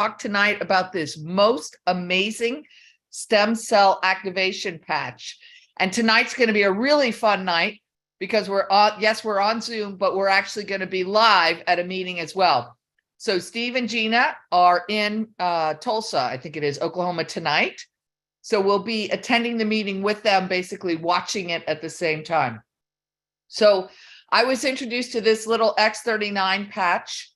talk tonight about this most amazing stem cell activation patch. And tonight's going to be a really fun night because we're on Zoom, but we're actually going to be live at a meeting as well. So Steve and Gina are in Tulsa, I think it is, Oklahoma tonight. So we'll be attending the meeting with them, basically watching it at the same time. So I was introduced to this little X39 patch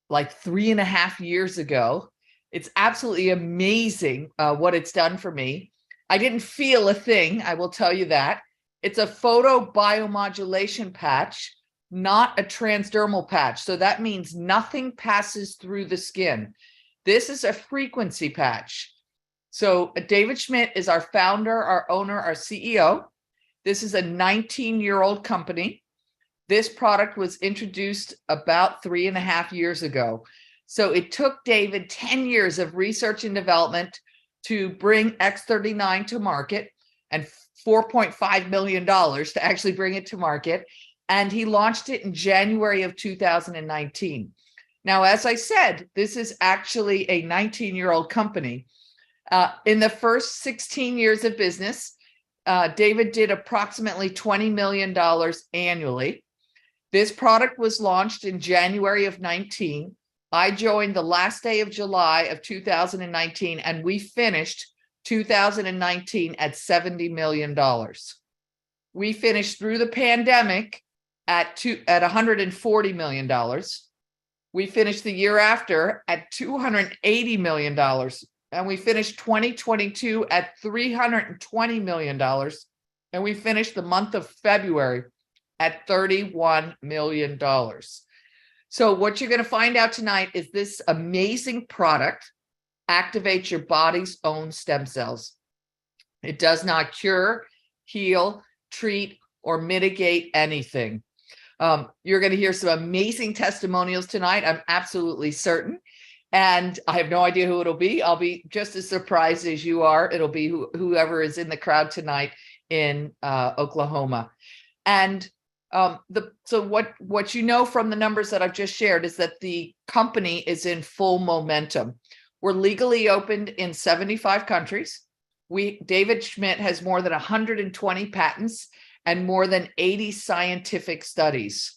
like 3.5 years ago. It's absolutely amazing what it's done for me. I didn't feel a thing, I will tell you that. It's a photobiomodulation patch, not a transdermal patch. So that means nothing passes through the skin. This is a frequency patch. So David Schmidt is our founder, our owner, our CEO. This is a 19-year-old company. This product was introduced about 3.5 years ago. So it took David 10 years of research and development to bring X39 to market and $4.5 million to actually bring it to market. And he launched it in January of 2019. Now, as I said, this is actually a 19-year-old company. In the first 16 years of business, David did approximately $20 million annually. This product was launched in January of 19. I joined the last day of July of 2019, and we finished 2019 at $70 million. We finished through the pandemic at $140 million. We finished the year after at $280 million. And we finished 2022 at $320 million. And we finished the month of February at $31 million. So what you're going to find out tonight is this amazing product activates your body's own stem cells. It does not cure, heal, treat, or mitigate anything. You're going to hear some amazing testimonials tonight, I'm absolutely certain. And I have no idea who it'll be. I'll be just as surprised as you are. It'll be whoever is in the crowd tonight in Oklahoma. And so what you know from the numbers that I've just shared is that the company is in full momentum. We're legally opened in 75 countries. David Schmidt has more than 120 patents and more than 80 scientific studies.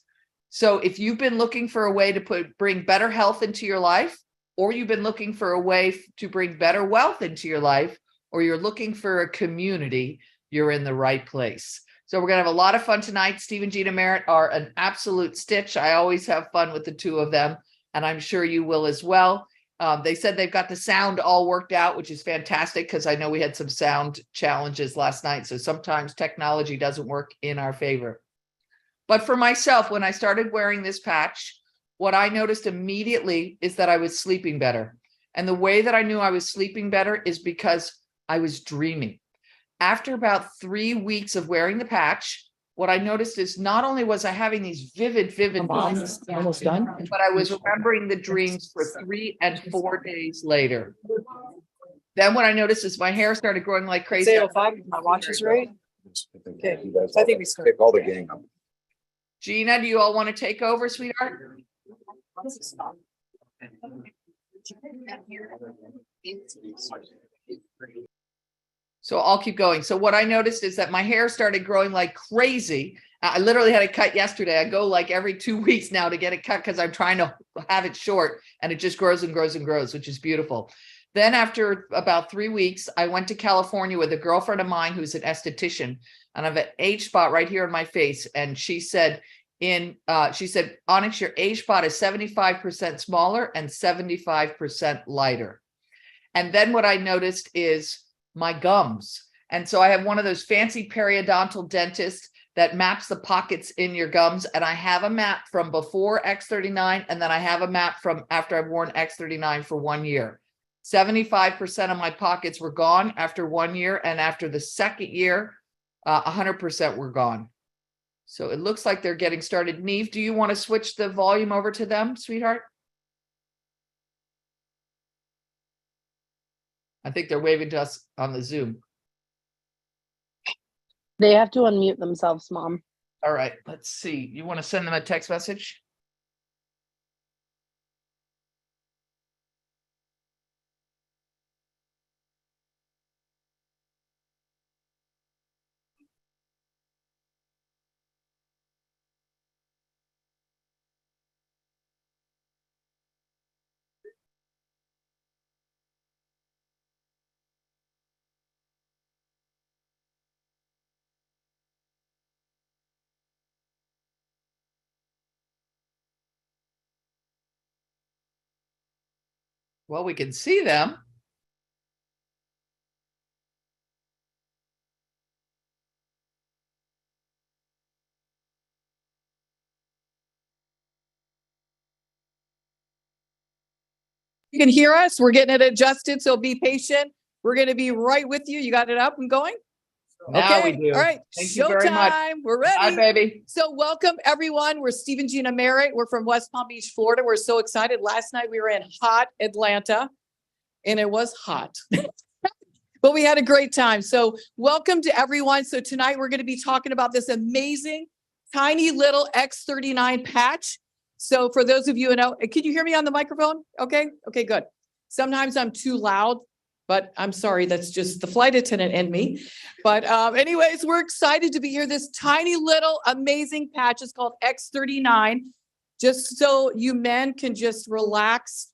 So if you've been looking for a way to bring better health into your life, or you've been looking for a way to bring better wealth into your life, or you're looking for a community, you're in the right place. So we're going to have a lot of fun tonight. Steve and Gina Merritt are an absolute stitch. I always have fun with the two of them, and I'm sure you will as well. They said they've got the sound all worked out, which is fantastic because I know we had some sound challenges last night. So sometimes technology doesn't work in our favor. But for myself, when I started wearing this patch, what I noticed immediately is that I was sleeping better. And the way that I knew I was sleeping better is because I was dreaming. After about 3 weeks of wearing the patch, what I noticed is not only was I having these vivid dreams, Almost done, but I was remembering the dreams for 3 and 4 days later. Then what I noticed is my hair started growing like crazy. 05, my watch is right. Okay, so I think we start. All the gang up. Gina, do you all want to take over, sweetheart? So I'll keep going. So what I noticed is that my hair started growing like crazy. I literally had it cut yesterday. I go like every 2 weeks now to get it cut because I'm trying to have it short, and it just grows and grows and grows, which is beautiful. Then after about 3 weeks, I went to California with a girlfriend of mine who's an esthetician, and I have an age spot right here in my face. And she said, Onyx, your age spot is 75% smaller and 75% lighter. And then what I noticed is my gums. And so I have one of those fancy periodontal dentists that maps the pockets in your gums. And I have a map from before X39, and then I have a map from after I've worn X39 for 1 year. 75% of my pockets were gone after 1 year. And after the second year, 100% were gone. So it looks like they're getting started. Neve, do you want to switch the volume over to them, sweetheart? I think they're waving to us on the Zoom. They have to unmute themselves, Mom. All right, let's see. You want to send them a text message? Well, we can see them. You can hear us. We're getting it adjusted, so be patient. We're going to be right with you. You got it up and going? Now Okay. we do. All right. Thank you very much. Showtime. We're Bye, ready. baby. So welcome, everyone. We're Steve and Gina Merritt. We're from West Palm Beach, Florida. We're so excited. Last night we were in hot Atlanta, and it was hot. But we had a great time. So welcome to everyone. So tonight we're going to be talking about this amazing, tiny little X39 patch. So for those of you who know, can you hear me on the microphone? Okay. Okay, good. Sometimes I'm too loud, but I'm sorry. That's just the flight attendant in me. But anyways, we're excited to be here. This tiny little amazing patch is called X39. Just so you men can just relax.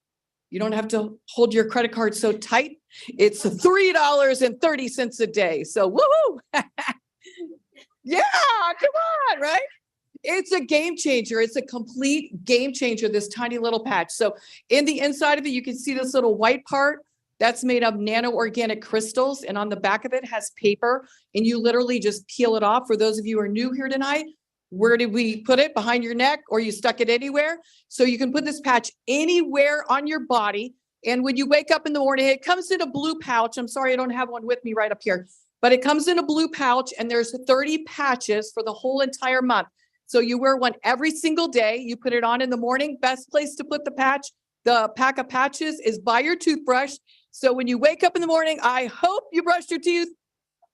You don't have to hold your credit card so tight. It's $3.30 a day. So woohoo! Yeah, come on, right? It's a game changer. It's a complete game changer, this tiny little patch. So in the inside of it, you can see this little white part that's made of nano-organic crystals. And on the back of it has paper. And you literally just peel it off. For those of you who are new here tonight, where did we put it? Behind your neck, or you stuck it anywhere? So you can put this patch anywhere on your body. And when you wake up in the morning, it comes in a blue pouch. I'm sorry, I don't have one with me right up here, but it comes in a blue pouch, and there's 30 patches for the whole entire month. So you wear one every single day. You put it on in the morning. Best place to put the patch, the pack of patches, is by your toothbrush. So when you wake up in the morning, I hope you brushed your teeth.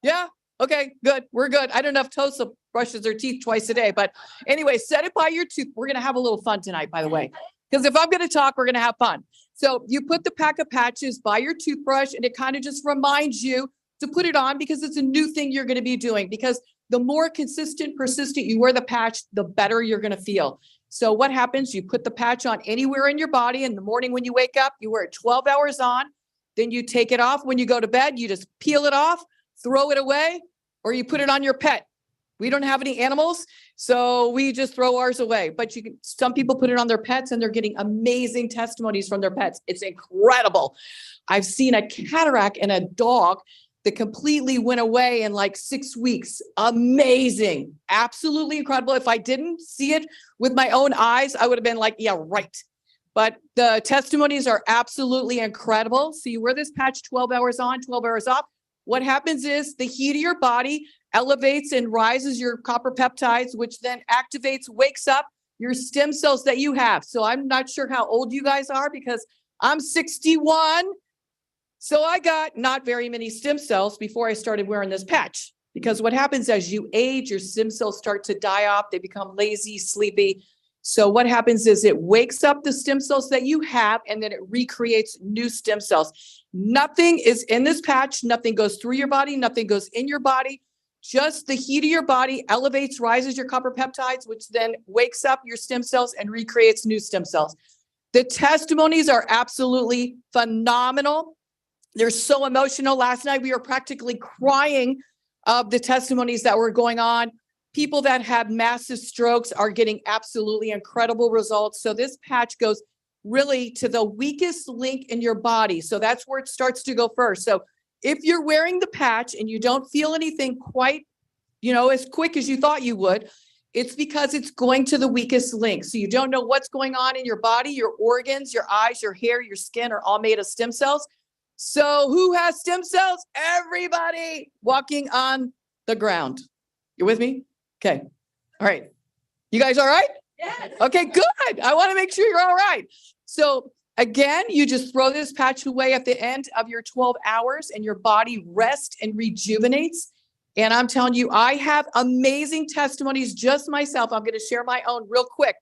Yeah. Okay, good. We're good. I don't know if Tulsa brushes her teeth twice a day, but anyway, set it by your tooth. We're going to have a little fun tonight, by the way, because if I'm going to talk, we're going to have fun. So you put the pack of patches by your toothbrush, and it kind of just reminds you to put it on, because it's a new thing you're going to be doing. Because the more consistent, persistent you wear the patch, the better you're going to feel. So what happens? You put the patch on anywhere in your body. In the morning when you wake up, you wear it 12 hours on. Then you take it off when you go to bed. You just peel it off, throw it away, or you put it on your pet. We don't have any animals, so we just throw ours away. But you can, some people put it on their pets, and they're getting amazing testimonies from their pets. It's incredible. I've seen a cataract in a dog that completely went away in like 6 weeks. Amazing. Absolutely incredible. If I didn't see it with my own eyes, I would have been like, yeah, right. But the testimonies are absolutely incredible. So you wear this patch 12 hours on, 12 hours off. What happens is the heat of your body elevates and rises your copper peptides, which then activates, wakes up your stem cells that you have. So I'm not sure how old you guys are, because I'm 61. So I got not very many stem cells before I started wearing this patch, because what happens as you age, your stem cells start to die off. They become lazy, sleepy. So what happens is it wakes up the stem cells that you have, and then it recreates new stem cells. Nothing is in this patch. Nothing goes through your body. Nothing goes in your body. Just the heat of your body elevates, rises your copper peptides, which then wakes up your stem cells and recreates new stem cells. The testimonies are absolutely phenomenal. They're so emotional. Last night, we were practically crying of the testimonies that were going on. People that have massive strokes are getting absolutely incredible results. So this patch goes really to the weakest link in your body. So that's where it starts to go first. So if you're wearing the patch and you don't feel anything quite, as quick as you thought you would, it's because it's going to the weakest link. So you don't know what's going on in your body. Your organs, your eyes, your hair, your skin are all made of stem cells. So who has stem cells? Everybody walking on the ground. You with me? Okay. All right. You guys all right? Yes. Okay, good. I want to make sure you're all right. So again, you just throw this patch away at the end of your 12 hours, and your body rests and rejuvenates. And I'm telling you, I have amazing testimonies just myself. I'm going to share my own real quick.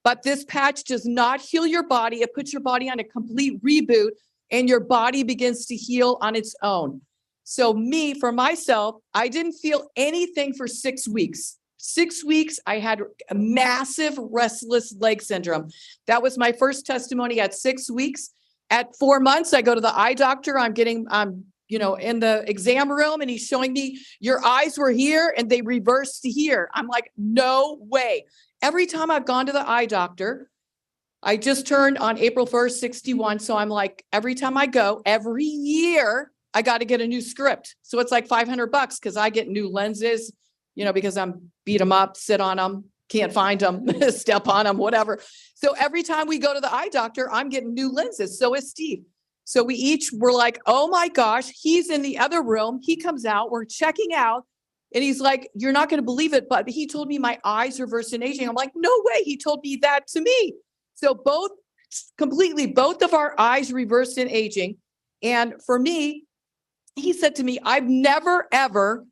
But this patch does not heal your body. It puts your body on a complete reboot, and your body begins to heal on its own. So for myself, I didn't feel anything for 6 weeks. 6 weeks, I had a massive restless leg syndrome. That was my first testimony at 6 weeks. At 4 months, I go to the eye doctor. I'm in the exam room, and he's showing me, your eyes were here and they reversed to here. I'm like, no way. Every time I've gone to the eye doctor, I just turned on April 1st, 61. So I'm like, every time I go, every year, I got to get a new script. So it's like $500 because I get new lenses, because I'm beat them up, sit on them, can't find them, step on them, whatever. So every time we go to the eye doctor, I'm getting new lenses. So is Steve. So we each were like, oh my gosh, he's in the other room. He comes out, we're checking out. And he's like, you're not going to believe it, but he told me my eyes reversed in aging. I'm like, no way. He told me that to me. So both of our eyes reversed in aging. And for me, he said to me, I've never, ever,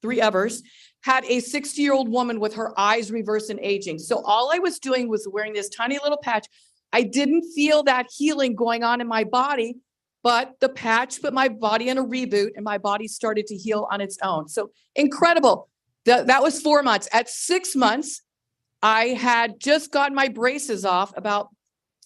3 evers, had a 60-year-old woman with her eyes reversed in aging. So all I was doing was wearing this tiny little patch. I didn't feel that healing going on in my body, but the patch put my body in a reboot and my body started to heal on its own. So incredible. That was 4 months. At 6 months, I had just gotten my braces off about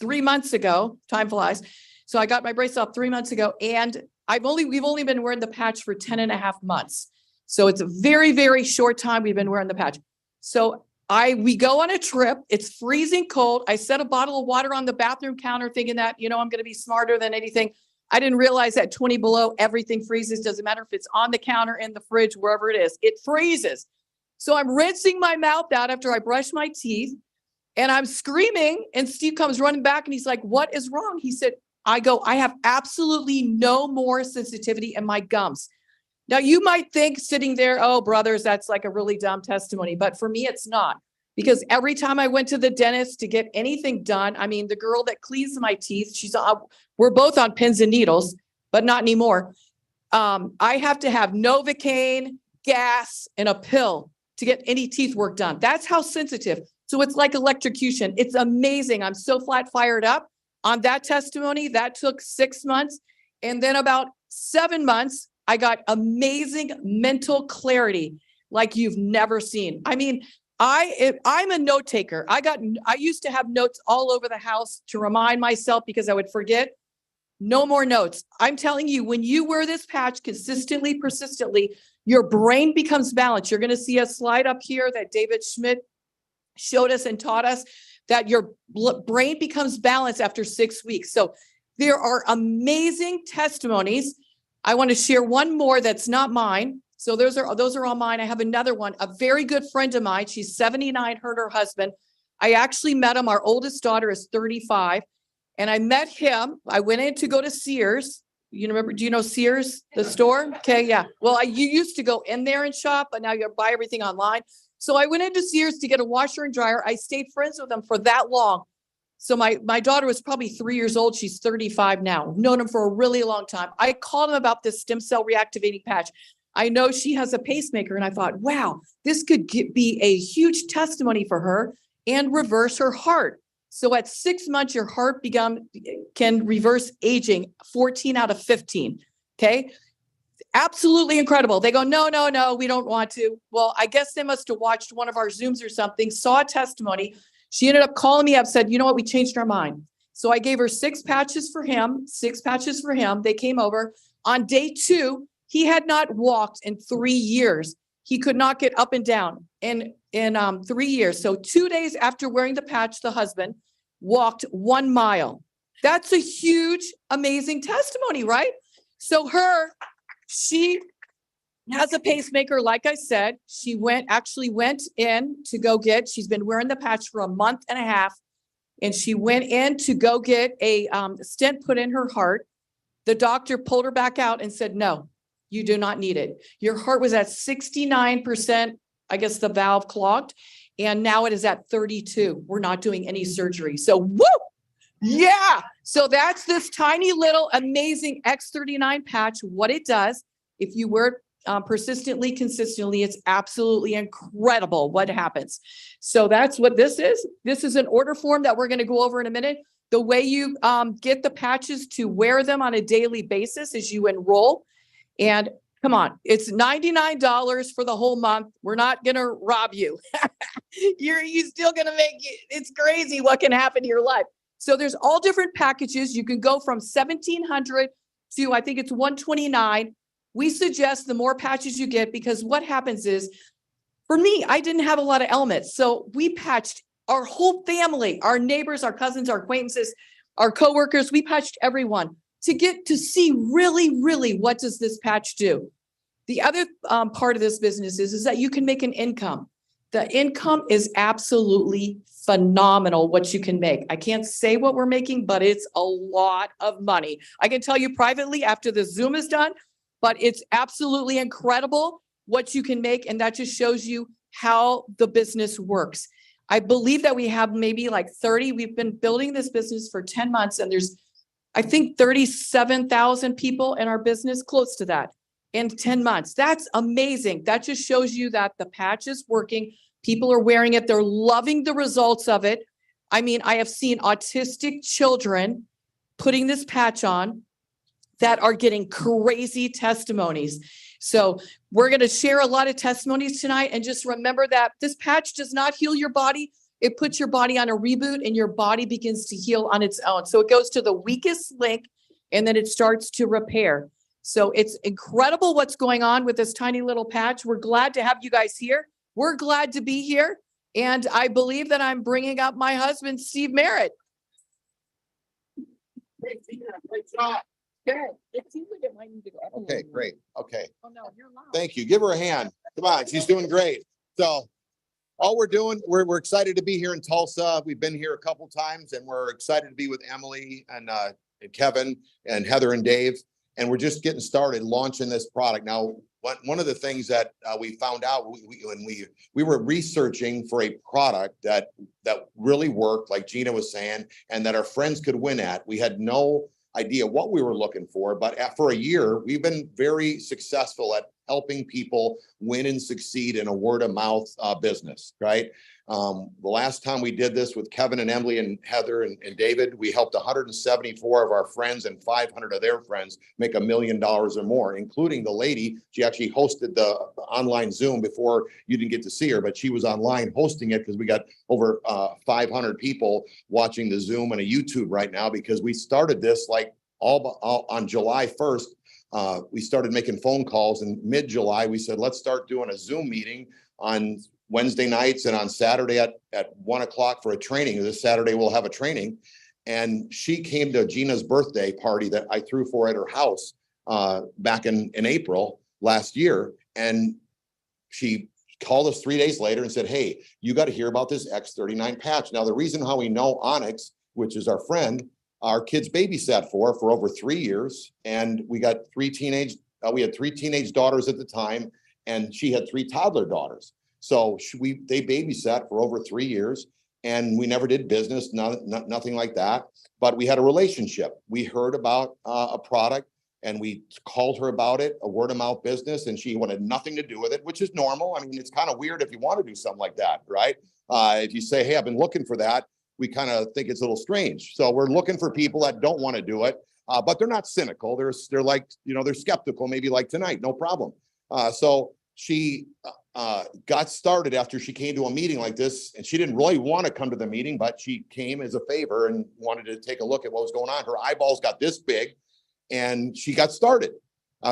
3 months ago. Time flies. So I got my braces off 3 months ago, and we've only been wearing the patch for 10.5 months. So it's a very, very short time we've been wearing the patch. So we go on a trip. It's freezing cold. I set a bottle of water on the bathroom counter thinking that, I'm going to be smarter than anything. I didn't realize that 20 below, everything freezes. Doesn't matter if it's on the counter, in the fridge, wherever it is, it freezes. So I'm rinsing my mouth out after I brush my teeth and I'm screaming, and Steve comes running back and he's like, what is wrong? He said, I have absolutely no more sensitivity in my gums. Now you might think sitting there, oh brothers, that's like a really dumb testimony. But for me, it's not, because every time I went to the dentist to get anything done, I mean, the girl that cleans my teeth, we're both on pins and needles, but not anymore. I have to have Novocaine, gas, and a pill to get any teeth work done. That's how sensitive. So it's like electrocution. It's amazing. I'm so flat fired up on that testimony. That took 6 months. And then about 7 months, I got amazing mental clarity like you've never seen. I mean, I'm a note taker. I used to have notes all over the house to remind myself because I would forget. No more notes. I'm telling you, when you wear this patch consistently, persistently, your brain becomes balanced. You're going to see a slide up here that David Schmidt showed us and taught us that your brain becomes balanced after 6 weeks. So there are amazing testimonies. I want to share one more that's not mine. So those are all mine. I have another one. A very good friend of mine. She's 79, her and her husband. I actually met him. Our oldest daughter is 35. And I met him. I went in to go to Sears. Do you know Sears, the store? Okay, yeah. Well, you used to go in there and shop, but now you buy everything online. So I went into Sears to get a washer and dryer. I stayed friends with him for that long. So my daughter was probably 3 years old. She's 35 now. Known him for a really long time. I called him about this stem cell reactivating patch. I know she has a pacemaker, and I thought, wow, this could be a huge testimony for her and reverse her heart. So at 6 months, your heart can reverse aging 14 out of 15. Okay. Absolutely incredible. They go, no, we don't want to. Well, I guess they must have watched one of our Zooms or something, saw a testimony. She ended up calling me up, said, you know what? We changed our mind. So I gave her 6 patches for him, 6 patches for him. They came over. On day 2, he had not walked in 3 years. He could not get up and down in 3 years. So 2 days after wearing the patch, the husband walked 1 mile. That's a huge, amazing testimony, right? So she has a pacemaker. Like I said, she went in to go she's been wearing the patch for a month and a half. And she went in to go get a stent put in her heart. The doctor pulled her back out and said, no, you do not need it. Your heart was at 69%, I guess the valve clogged, and now it is at 32. We're not doing any surgery. So, woo! Yeah. So that's this tiny little amazing X39 patch. What it does, if you wear it persistently, consistently, it's absolutely incredible what happens. So that's what this is. This is an order form that we're going to go over in a minute. The way you get the patches to wear them on a daily basis is you enroll. And come on, it's $99 for the whole month. We're not going to rob you. You're still going to it's crazy what can happen to your life. So there's all different packages. You can go from $1,700 to, I think it's $129. We suggest the more patches you get, because what happens is, for me, I didn't have a lot of elements. So we patched our whole family, our neighbors, our cousins, our acquaintances, our coworkers, we patched everyone to get to see really, really what does this patch do. The other part of this business is that you can make an income. The income is absolutely phenomenal what you can make. I can't say what we're making, but it's a lot of money. I can tell you privately after the Zoom is done, but it's absolutely incredible what you can make. And that just shows you how the business works. I believe that we have maybe like 30. We've been building this business for 10 months and there's, I think 37,000 people in our business, close to that in 10 months. That's amazing. That just shows you that the patch is working. People are wearing it. They're loving the results of it. I mean, I have seen autistic children putting this patch on that are getting crazy testimonies. So we're going to share a lot of testimonies tonight. And just remember that this patch does not heal your body. It puts your body on a reboot and your body begins to heal on its own. So it goes to the weakest link and then it starts to repair. So it's incredible what's going on with this tiny little patch. We're glad to have you guys here. We're glad to be here. And I believe that I'm bringing up my husband, Steve Merritt. Great job. Good. It seems like it might need to go up a Okay, little great. Okay. more. Oh, no, you're loud. Thank you. Give her a hand. Come on. She's doing great. So all we're doing, we're excited to be here in Tulsa. We've been here a couple times and we're excited to be with Emily and Kevin and Heather and Dave. And we're just getting started launching this product. Now, one of the things that we found out when we were researching for a product that really worked, like Gina was saying, and that our friends could win at, we had no idea what we were looking for. But for a year, we've been very successful at helping people win and succeed in a word of mouth business, right? The last time we did this with Kevin and Emily and Heather and David, we helped 174 of our friends and 500 of their friends make $1 million or more, including the lady. She actually hosted the online Zoom before. You didn't get to see her, but she was online hosting it because we got over 500 people watching the Zoom and a YouTube right now because we started this like all on July 1st. We started making phone calls in mid-July. We said, let's start doing a Zoom meeting on Wednesday nights and on Saturday at 1 o'clock for a training. This Saturday we'll have a training. And she came to Gina's birthday party that I threw for at her house back in April last year. And she called us 3 days later and said, hey, you got to hear about this X39 patch. Now, the reason how we know Onyx, which is our friend, our kids babysat for over 3 years. And we got we had 3 teenage daughters at the time, and she had 3 toddler daughters. So they babysat for over 3 years, and we never did business, nothing like that. But we had a relationship. We heard about a product and we called her about it, a word of mouth business, and she wanted nothing to do with it, which is normal. I mean, it's kind of weird if you want to do something like that, right? If you say, hey, I've been looking for that, we kind of think it's a little strange. So we're looking for people that don't want to do it, but they're not cynical. They're like, they're skeptical, maybe like tonight, no problem. So she got started after she came to a meeting like this, and she didn't really want to come to the meeting, but she came as a favor and wanted to take a look at what was going on. Her eyeballs got this big and she got started.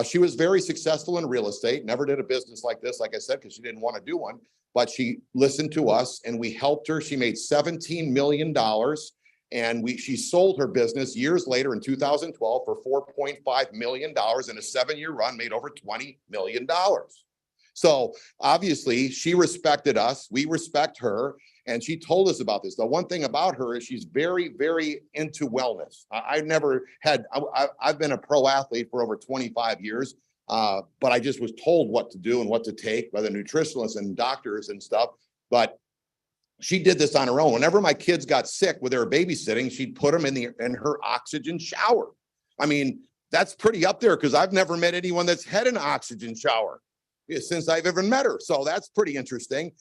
She was very successful in real estate, never did a business like this, like I said, because she didn't want to do one, but she listened to us and we helped her. She made $17 million and she sold her business years later in 2012 for $4.5 million in a 7-year run, made over $20 million. So obviously she respected us, we respect her, and she told us about this. The one thing about her is she's very, very into wellness. I've been a pro athlete for over 25 years, but I just was told what to do and what to take by the nutritionists and doctors and stuff. But she did this on her own. Whenever my kids got sick with her babysitting, she'd put them in her oxygen shower. I mean, that's pretty up there because I've never met anyone that's had an oxygen shower since I've ever met her. So that's pretty interesting.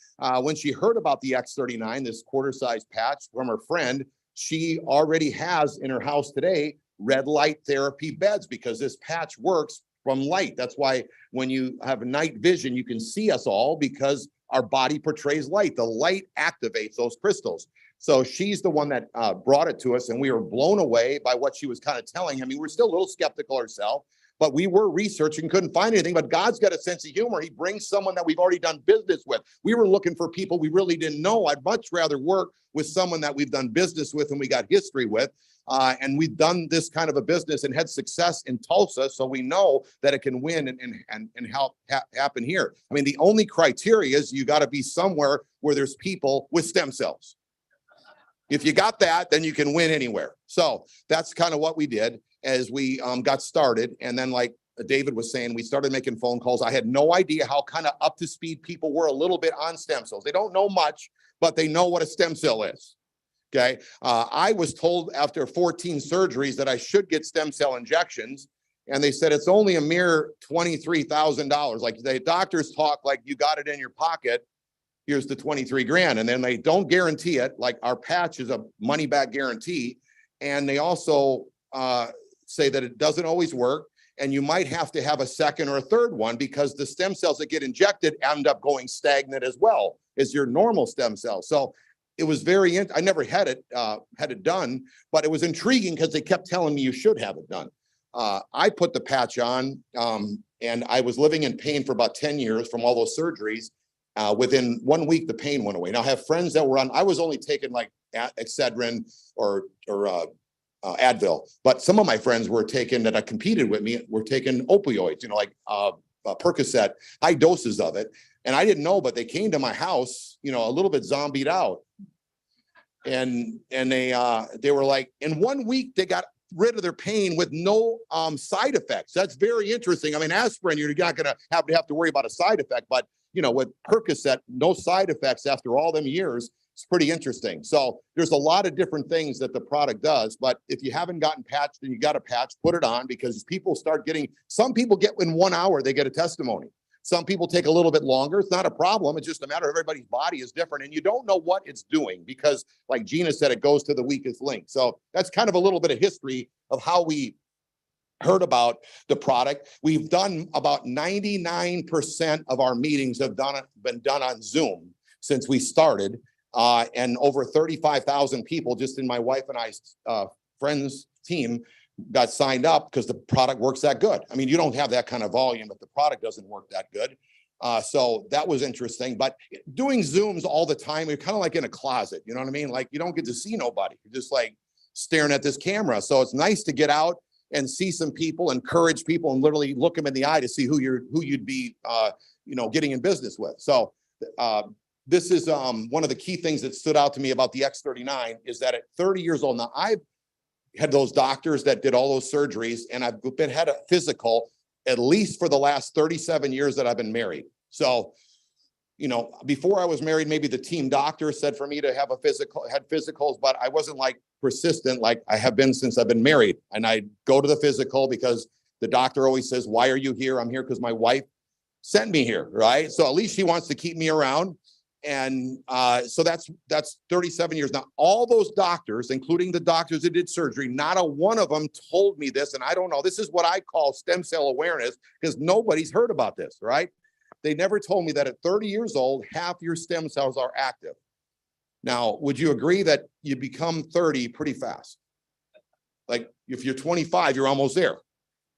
When she heard about the X39, this quarter-size patch from her friend, she already has in her house today red light therapy beds because this patch works from light. That's why when you have night vision, you can see us all because our body portrays light. The light activates those crystals. So she's the one that brought it to us, and we were blown away by what she was kind of telling. I mean, we're still a little skeptical ourselves, but we were researching, couldn't find anything. But God's got a sense of humor. He brings someone that we've already done business with. We were looking for people we really didn't know. I'd much rather work with someone that we've done business with and we got history with. And we've done this kind of a business and had success in Tulsa, so we know that it can win and help happen here. I mean, the only criteria is you got to be somewhere where there's people with stem cells. If you got that, then you can win anywhere. So that's kind of what we did as we got started. And then, like David was saying, we started making phone calls. I had no idea how kind of up to speed people were a little bit on stem cells. They don't know much, but they know what a stem cell is. Okay. I was told after 14 surgeries that I should get stem cell injections. And they said it's only a mere $23,000. Like the doctors talk like you got it in your pocket. Here's the 23 grand. And then they don't guarantee it. Like our patch is a money back guarantee. And they also say that it doesn't always work. And you might have to have a second or a third one because the stem cells that get injected end up going stagnant as well as your normal stem cells. So it was I never had it done, but it was intriguing because they kept telling me you should have it done. I put the patch on and I was living in pain for about 10 years from all those surgeries. Within 1 week, the pain went away. Now I have friends that were on, I was only taking like Excedrin or Advil, but some of my friends were taking, that I competed with me, were taking opioids, you know, like Percocet, high doses of it. And I didn't know, but they came to my house, you know, a little bit zombied out. And they were like, in 1 week, they got rid of their pain with no side effects. That's very interesting. I mean, aspirin, you're not going to have to worry about a side effect, but you know, with Percocet, no side effects after all them years. It's pretty interesting. So there's a lot of different things that the product does, but if you haven't gotten patched and you got a patch, put it on, because people start getting, some people get in 1 hour, they get a testimony. Some people take a little bit longer. It's not a problem. It's just a matter of everybody's body is different and you don't know what it's doing because, like Gina said, it goes to the weakest link. So that's kind of a little bit of history of how we heard about the product. We've done about 99% of our meetings have been done on Zoom since we started, and over 35,000 people just in my wife and I's friends team got signed up because the product works that good. I mean, you don't have that kind of volume, but the product doesn't work that good. So that was interesting, but doing Zooms all the time, you're kind of like in a closet, you know what I mean? Like you don't get to see nobody. You're just like staring at this camera. So it's nice to get out and see some people, encourage people, and literally look them in the eye to see who you'd be, you know, getting in business with. So this is one of the key things that stood out to me about the X39 is that at 30 years old, now I've had those doctors that did all those surgeries, and I've had a physical at least for the last 37 years that I've been married. So, you know, before I was married, maybe the team doctor said for me to have a physical, had physicals, but I wasn't like persistent like I have been since I've been married. And I go to the physical because the doctor always says, why are you here? I'm here because my wife sent me here, right? So at least she wants to keep me around. And so that's 37 years. Now, all those doctors, including the doctors that did surgery, not a one of them told me this. And I don't know, this is what I call stem cell awareness, because nobody's heard about this, right? They never told me that at 30 years old, half your stem cells are active. Now, would you agree that you become 30 pretty fast? Like if you're 25, you're almost there.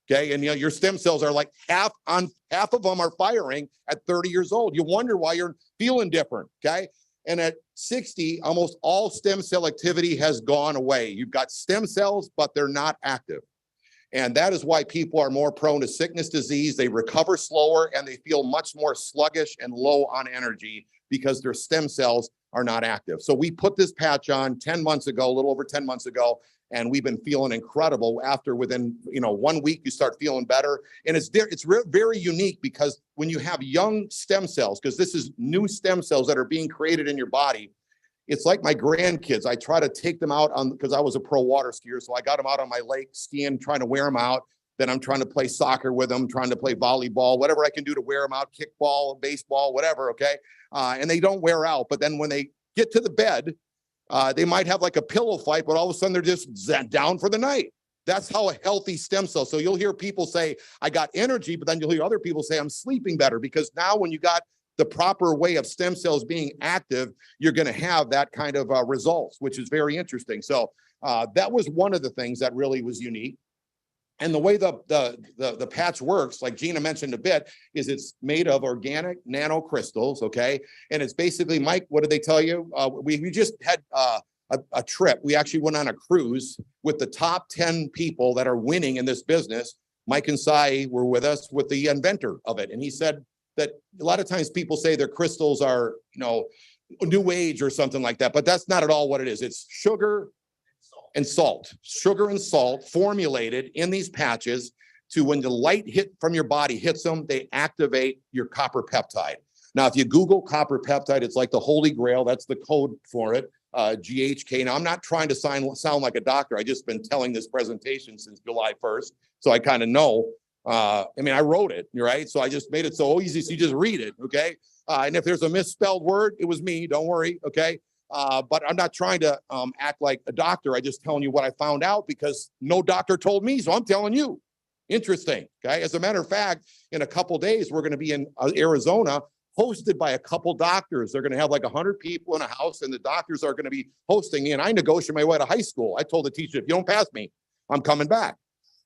Okay. And you know, your stem cells are like half of them are firing at 30 years old. You wonder why you're feeling different. Okay. And at 60, almost all stem cell activity has gone away. You've got stem cells, but they're not active. And that is why people are more prone to sickness, disease. They recover slower and they feel much more sluggish and low on energy because their stem cells are not active. So we put this patch on 10 months ago, a little over 10 months ago, and we've been feeling incredible. After within 1 week, you start feeling better. And it's very unique because when you have young stem cells, because this is new stem cells that are being created in your body, it's like my grandkids. I try to take them out on, because I was a pro water skier. So I got them out on my lake skiing, trying to wear them out. Then I'm trying to play soccer with them, trying to play volleyball, whatever I can do to wear them out, kickball, baseball, whatever. Okay. And they don't wear out. But then when they get to the bed, they might have like a pillow fight, but all of a sudden they're just down for the night. That's how a healthy stem cell. So you'll hear people say, I got energy, but then you'll hear other people say, I'm sleeping better, because now when you got the proper way of stem cells being active, you're going to have that kind of results, which is very interesting. So that was one of the things that really was unique. And the way the patch works, like Gina mentioned a bit, is it's made of organic nanocrystals, okay? And it's basically, Mike, what did they tell you? We just had a trip. We actually went on a cruise with the top 10 people that are winning in this business. Mike and Sai were with us with the inventor of it. And he said that a lot of times people say their crystals are, new age or something like that, but that's not at all what it is. It's sugar and salt, formulated in these patches to, when the light hit from your body hits them, they activate your copper peptide. Now, if you Google copper peptide, it's like the holy grail. That's the code for it, GHK. Now, I'm not trying to sound like a doctor. I just been telling this presentation since July 1st. So I kind of know, I wrote it, right? So I just made it so easy. So you just read it. Okay. And if there's a misspelled word, it was me, don't worry. Okay. But I'm not trying to act like a doctor. I just telling you what I found out because no doctor told me. So I'm telling you. Interesting. Okay. As a matter of fact, in a couple days, we're going to be in Arizona, hosted by a couple doctors. They're going to have like 100 people in a house, and the doctors are going to be hosting me. And I negotiated my way to high school. I told the teacher, if you don't pass me, I'm coming back.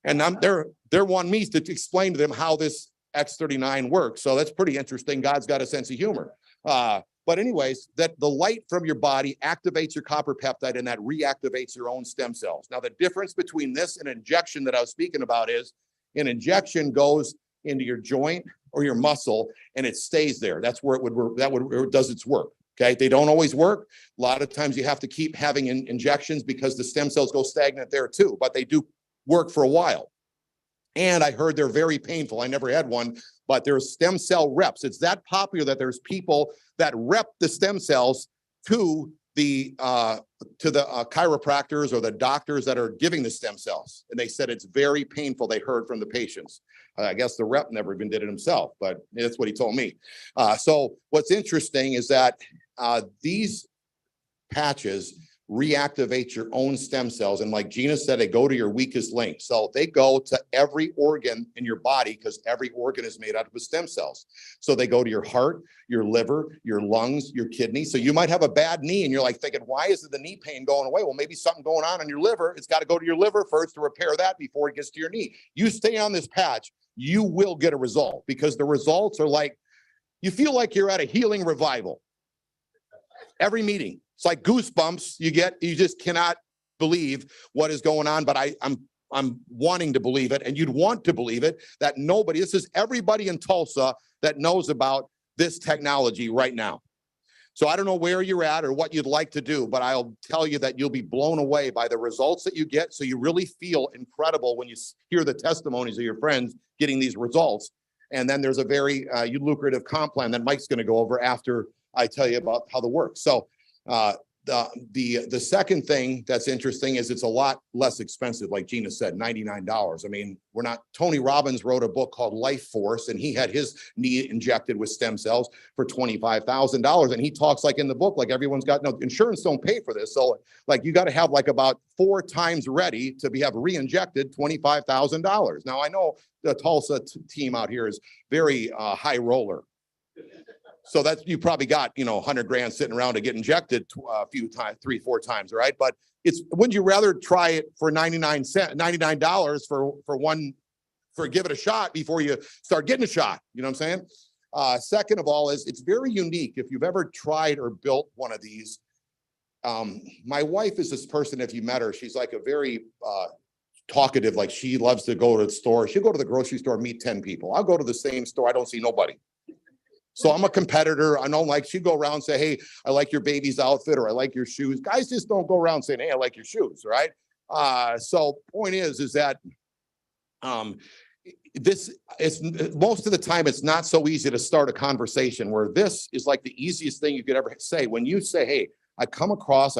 And they're wanting me to explain to them how this X39 works. So that's pretty interesting. God's got a sense of humor. But anyways, that the light from your body activates your copper peptide, and that reactivates your own stem cells. Now, the difference between this and injection that I was speaking about is an injection goes into your joint or your muscle and it stays there. That's where it does its work. Okay. They don't always work. A lot of times you have to keep having injections because the stem cells go stagnant there too, but they do work for a while. And I heard they're very painful. I never had one, but there's stem cell reps. It's that popular that there's people that rep the stem cells to the chiropractors or the doctors that are giving the stem cells. And they said it's very painful. They heard from the patients. I guess the rep never even did it himself, but that's what he told me. So what's interesting is that these patches reactivate your own stem cells. And like Gina said, they go to your weakest link. So they go to every organ in your body because every organ is made out of stem cells. So they go to your heart, your liver, your lungs, your kidneys. So you might have a bad knee and you're like thinking, why isn't the knee pain going away? Well, maybe something going on in your liver. It's got to go to your liver first to repair that before it gets to your knee. You stay on this patch, you will get a result because the results are like, you feel like you're at a healing revival. Every meeting. It's like goosebumps you just cannot believe what is going on, but I'm wanting to believe it, and you'd want to believe it, that this is everybody in Tulsa that knows about this technology right now. So I don't know where you're at or what you'd like to do, but I'll tell you that you'll be blown away by the results that you get. So you really feel incredible when you hear the testimonies of your friends getting these results. And then there's a very lucrative comp plan that Mike's going to go over after I tell you about how the work. So the second thing that's interesting is it's a lot less expensive. Like Gina said, $99. I mean, Tony Robbins wrote a book called Life Force, and he had his knee injected with stem cells for $25,000. And he talks like in the book, like everyone's got insurance don't pay for this. So like you got to have like about 4 times ready to have re-injected $25,000. Now I know the Tulsa team out here is very high roller. So that's, you probably got, 100 grand sitting around to get injected a few times, 3-4 times, right? But wouldn't you rather try it for $99 for give it a shot before you start getting a shot? You know what I'm saying? Second of all it's very unique. If you've ever tried or built one of these, my wife is this person, if you met her, she's like a very, talkative, like she loves to go to the store. She'll go to the grocery store, meet 10 people. I'll go to the same store. I don't see nobody. So I'm a competitor. I don't like, she'd go around and say, hey, I like your baby's outfit, or I like your shoes. Guys just don't go around saying, hey, I like your shoes, right? So point is that this is, most of the time, it's not so easy to start a conversation, where this is like the easiest thing you could ever say. When you say, hey, I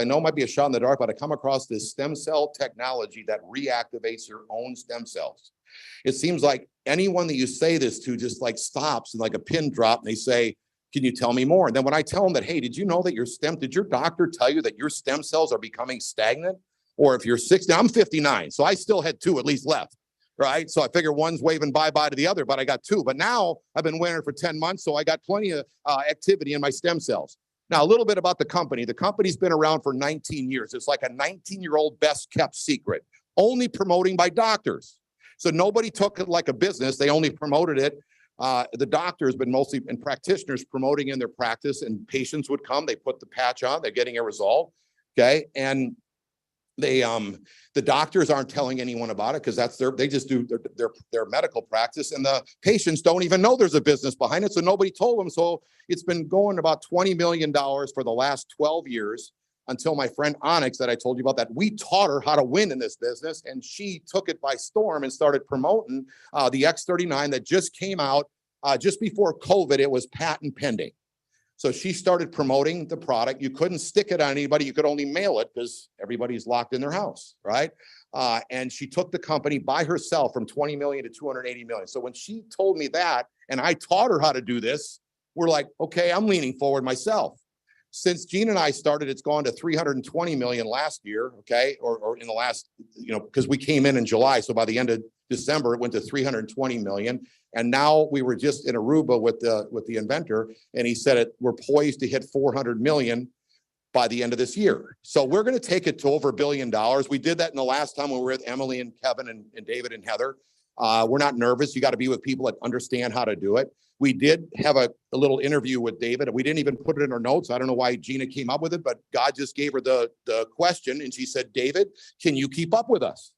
know it might be a shot in the dark, but I come across this stem cell technology that reactivates your own stem cells. It seems like anyone that you say this to just like stops and like a pin drop, and they say, can you tell me more? And then when I tell them that, hey, did you know that did your doctor tell you that your stem cells are becoming stagnant? Or if you're 60, I'm 59, so I still had 2 at least left, right? So I figure one's waving bye-bye to the other, but I got 2. But now I've been wearing it for 10 months, so I got plenty of activity in my stem cells. Now, a little bit about the company. The company's been around for 19 years. It's like a 19-year-old best kept secret, only promoting by doctors. So nobody took it like a business. They only promoted it. The doctors, but mostly and practitioners promoting in their practice, and patients would come, they put the patch on, they're getting a result. Okay. And they, the doctors aren't telling anyone about it because that's they just do their medical practice, and the patients don't even know there's a business behind it. So nobody told them. So it's been going about $20 million for the last 12 years until my friend Onyx that I told you about, that we taught her how to win in this business. And she took it by storm and started promoting the X39 that just came out just before COVID. It was patent pending. So she started promoting the product. You couldn't stick it on anybody. You could only mail it because everybody's locked in their house, right? And she took the company by herself from 20 million to 280 million. So when she told me that, and I taught her how to do this, we're like, okay, I'm leaning forward myself. Since Gene and I started, it's gone to 320 million last year, okay? Or in the last, because we came in July. So by the end of December, it went to 320 million. And now we were just in Aruba with the inventor, and he said we're poised to hit 400 million by the end of this year. So we're going to take it to over $1 billion. We did that in the last time when we were with Emily and Kevin and David and Heather. We're not nervous. You got to be with people that understand how to do it. We did have a little interview with David. We didn't even put it in our notes. I don't know why Gina came up with it, but God just gave her the question, and she said, David, can you keep up with us?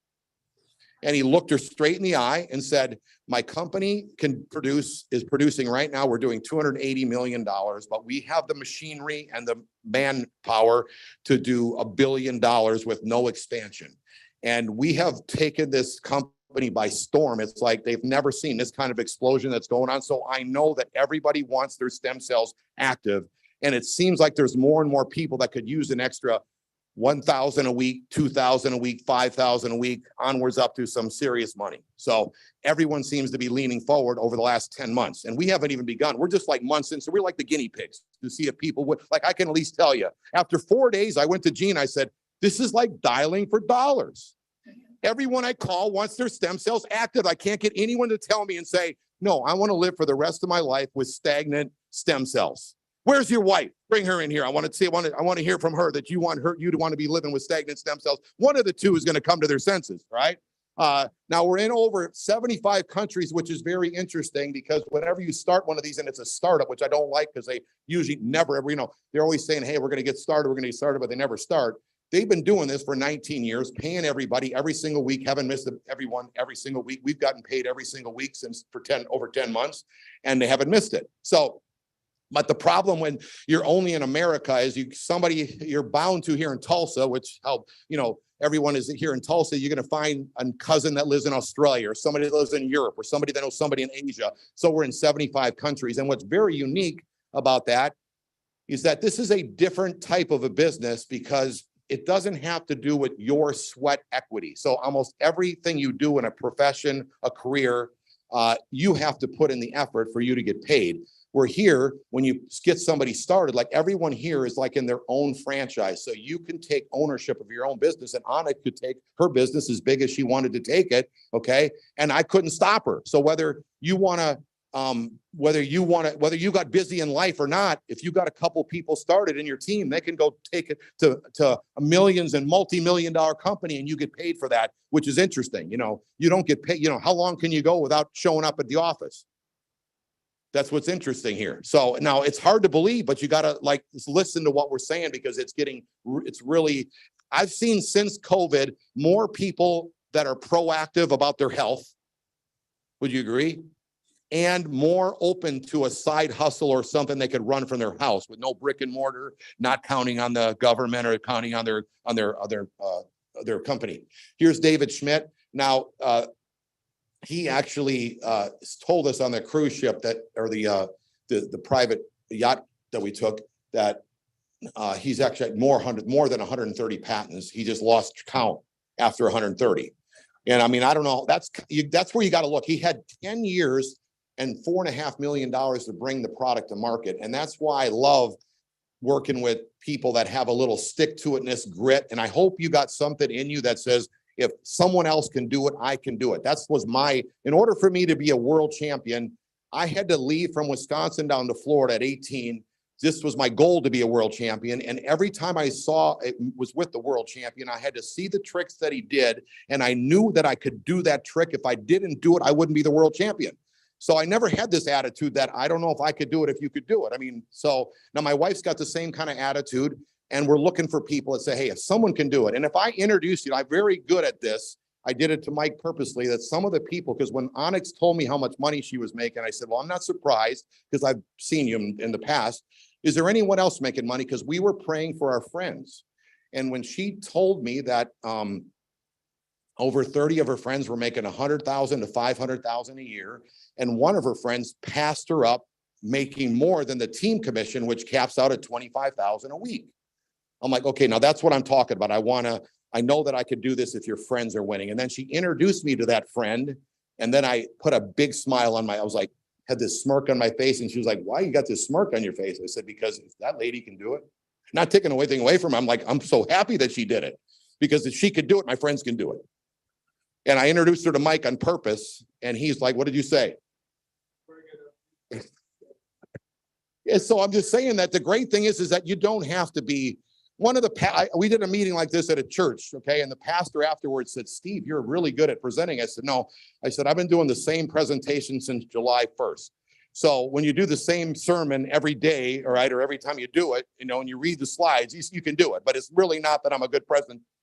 And he looked her straight in the eye and said, my company is producing right now. We're doing $280 million, but we have the machinery and the manpower to do $1 billion with no expansion. And we have taken this company by storm. It's like they've never seen this kind of explosion that's going on. So I know that everybody wants their stem cells active. And it seems like there's more and more people that could use an extra 1,000 a week, 2,000 a week, 5,000 a week, onwards up to some serious money. So everyone seems to be leaning forward over the last 10 months. And we haven't even begun. We're just like months in. So we're like the guinea pigs to see if people would, like, I can at least tell you, after 4 days, I went to Gene, I said, this is like dialing for dollars. Everyone I call wants their stem cells active. I can't get anyone to tell me and say, no, I want to live for the rest of my life with stagnant stem cells. Where's your wife? Bring her in here. I want to hear from her that you want you to want to be living with stagnant stem cells. One of the two is going to come to their senses, right? Now we're in over 75 countries, which is very interesting because whenever you start one of these, and it's a startup, which I don't like because they usually never ever, they're always saying, hey, we're going to get started, but they never start. They've been doing this for 19 years, paying everybody every single week, haven't missed everyone every single week. We've gotten paid every single week since for over 10 months, and they haven't missed it. So, but the problem when you're only in America is you're bound to here in Tulsa, which everyone is here in Tulsa. You're going to find a cousin that lives in Australia, or somebody that lives in Europe, or somebody that knows somebody in Asia. So we're in 75 countries. And what's very unique about that is that this is a different type of a business because it doesn't have to do with your sweat equity. So almost everything you do in a profession, a career, you have to put in the effort for you to get paid. We're here, when you get somebody started, like everyone here is like in their own franchise. So you can take ownership of your own business, and Anna could take her business as big as she wanted to take it. Okay. And I couldn't stop her. So whether you got busy in life or not, if you got a couple people started in your team, they can go take it to a millions and multi-million-dollar company, and you get paid for that, which is interesting. You don't get paid. How long can you go without showing up at the office? That's what's interesting here. So now it's hard to believe, but you got to listen to what we're saying because I've seen since COVID, more people that are proactive about their health. Would you agree? And more open to a side hustle or something they could run from their house with no brick and mortar, not counting on the government or counting on their company. Here's David Schmidt. Now, he actually told us on the cruise ship the private yacht that we took that he's actually had more than 130 patents. He just lost count after 130. And I mean, I don't know. That's where you got to look. He had 10 years and $4.5 million to bring the product to market. And that's why I love working with people that have a little stick-to-itness grit. And I hope you got something in you that says, if someone else can do it, I can do it. In order for me to be a world champion, I had to leave from Wisconsin down to Florida at 18 this was my goal to be a world champion. And every time I saw it was with the world champion, I had to see the tricks that he did. And I knew that I could do that trick. If I didn't do it, I wouldn't be the world champion. So I never had this attitude that I don't know if I could do it, if you could do it. I mean, so now my wife's got the same kind of attitude, and we're looking for people that say, hey, if someone can do it. And if I introduce you, I'm very good at this. I did it to Mike purposely, that some of the people, because when Onyx told me how much money she was making, I said, well, I'm not surprised because I've seen you in the past. Is there anyone else making money? Because we were praying for our friends. And when she told me that over 30 of her friends were making 100,000 to 500,000 a year, and one of her friends passed her up making more than the team commission, which caps out at 25,000 a week. I'm like, okay, now that's what I'm talking about. I know that I could do this if your friends are winning. And then she introduced me to that friend. And then I put a big smile on I was like, had this smirk on my face. And she was like, why you got this smirk on your face? I said, because if that lady can do it, not taking anything away from her. I'm like, I'm so happy that she did it, because if she could do it, my friends can do it. And I introduced her to Mike on purpose. And he's like, what did you say? Yeah, so I'm just saying that the great thing is that you don't have to be one of we did a meeting like this at a church, okay? And the pastor afterwards said, Steve, you're really good at presenting. I said, no. I said, I've been doing the same presentation since July 1st. So when you do the same sermon every day, all right, or every time you do it, you know, and you read the slides, you can do it. But it's really not that I'm a good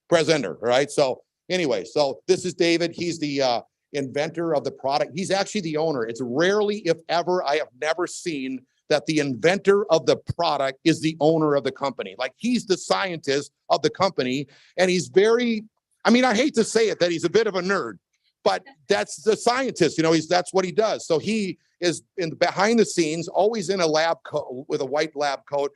presenter, all right? So anyway, so this is David. He's the inventor of the product. He's actually the owner. It's rarely, if ever, I have never seen that the inventor of the product is the owner of the company. Like, he's the scientist of the company. And he's very, I mean, I hate to say it, that he's a bit of a nerd, but that's the scientist, you know, that's what he does. So he is behind the scenes, always in a lab coat with a white lab coat,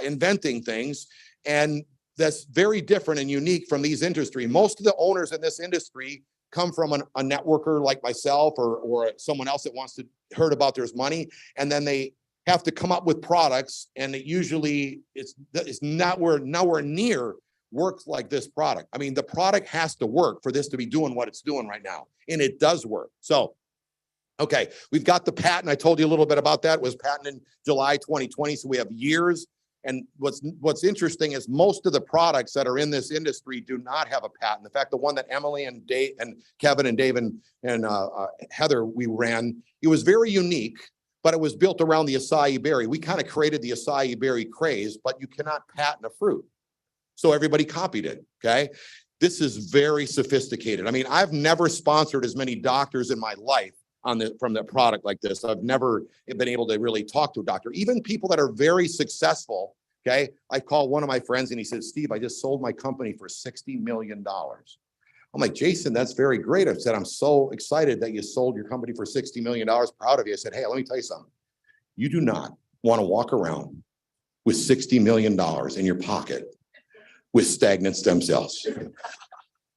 inventing things. And that's very different and unique from these industry. Most of the owners in this industry come from a networker like myself or someone else that wants to heard about there's money, and then they have to come up with products, and it usually it's nowhere near works like this product. I mean, the product has to work for this to be doing what it's doing right now, and it does work. So, okay, we've got the patent. I told you a little bit about that. It was patented in July 2020, so we have years. And what's interesting is most of the products that are in this industry do not have a patent. In fact, the one that Emily and Dave and Kevin and Dave and Heather, we ran, it was very unique, but it was built around the acai berry. We kind of created the acai berry craze, but you cannot patent a fruit. So everybody copied it, okay? This is very sophisticated. I mean, I've never sponsored as many doctors in my life from the product like this. I've never been able to really talk to a doctor. Even people that are very successful, okay? I called one of my friends and he said, Steve, I just sold my company for $60 million. I'm like, Jason, that's very great. I said, I'm so excited that you sold your company for $60 million. Proud of you. I said, hey, let me tell you something. You do not want to walk around with $60 million in your pocket with stagnant stem cells.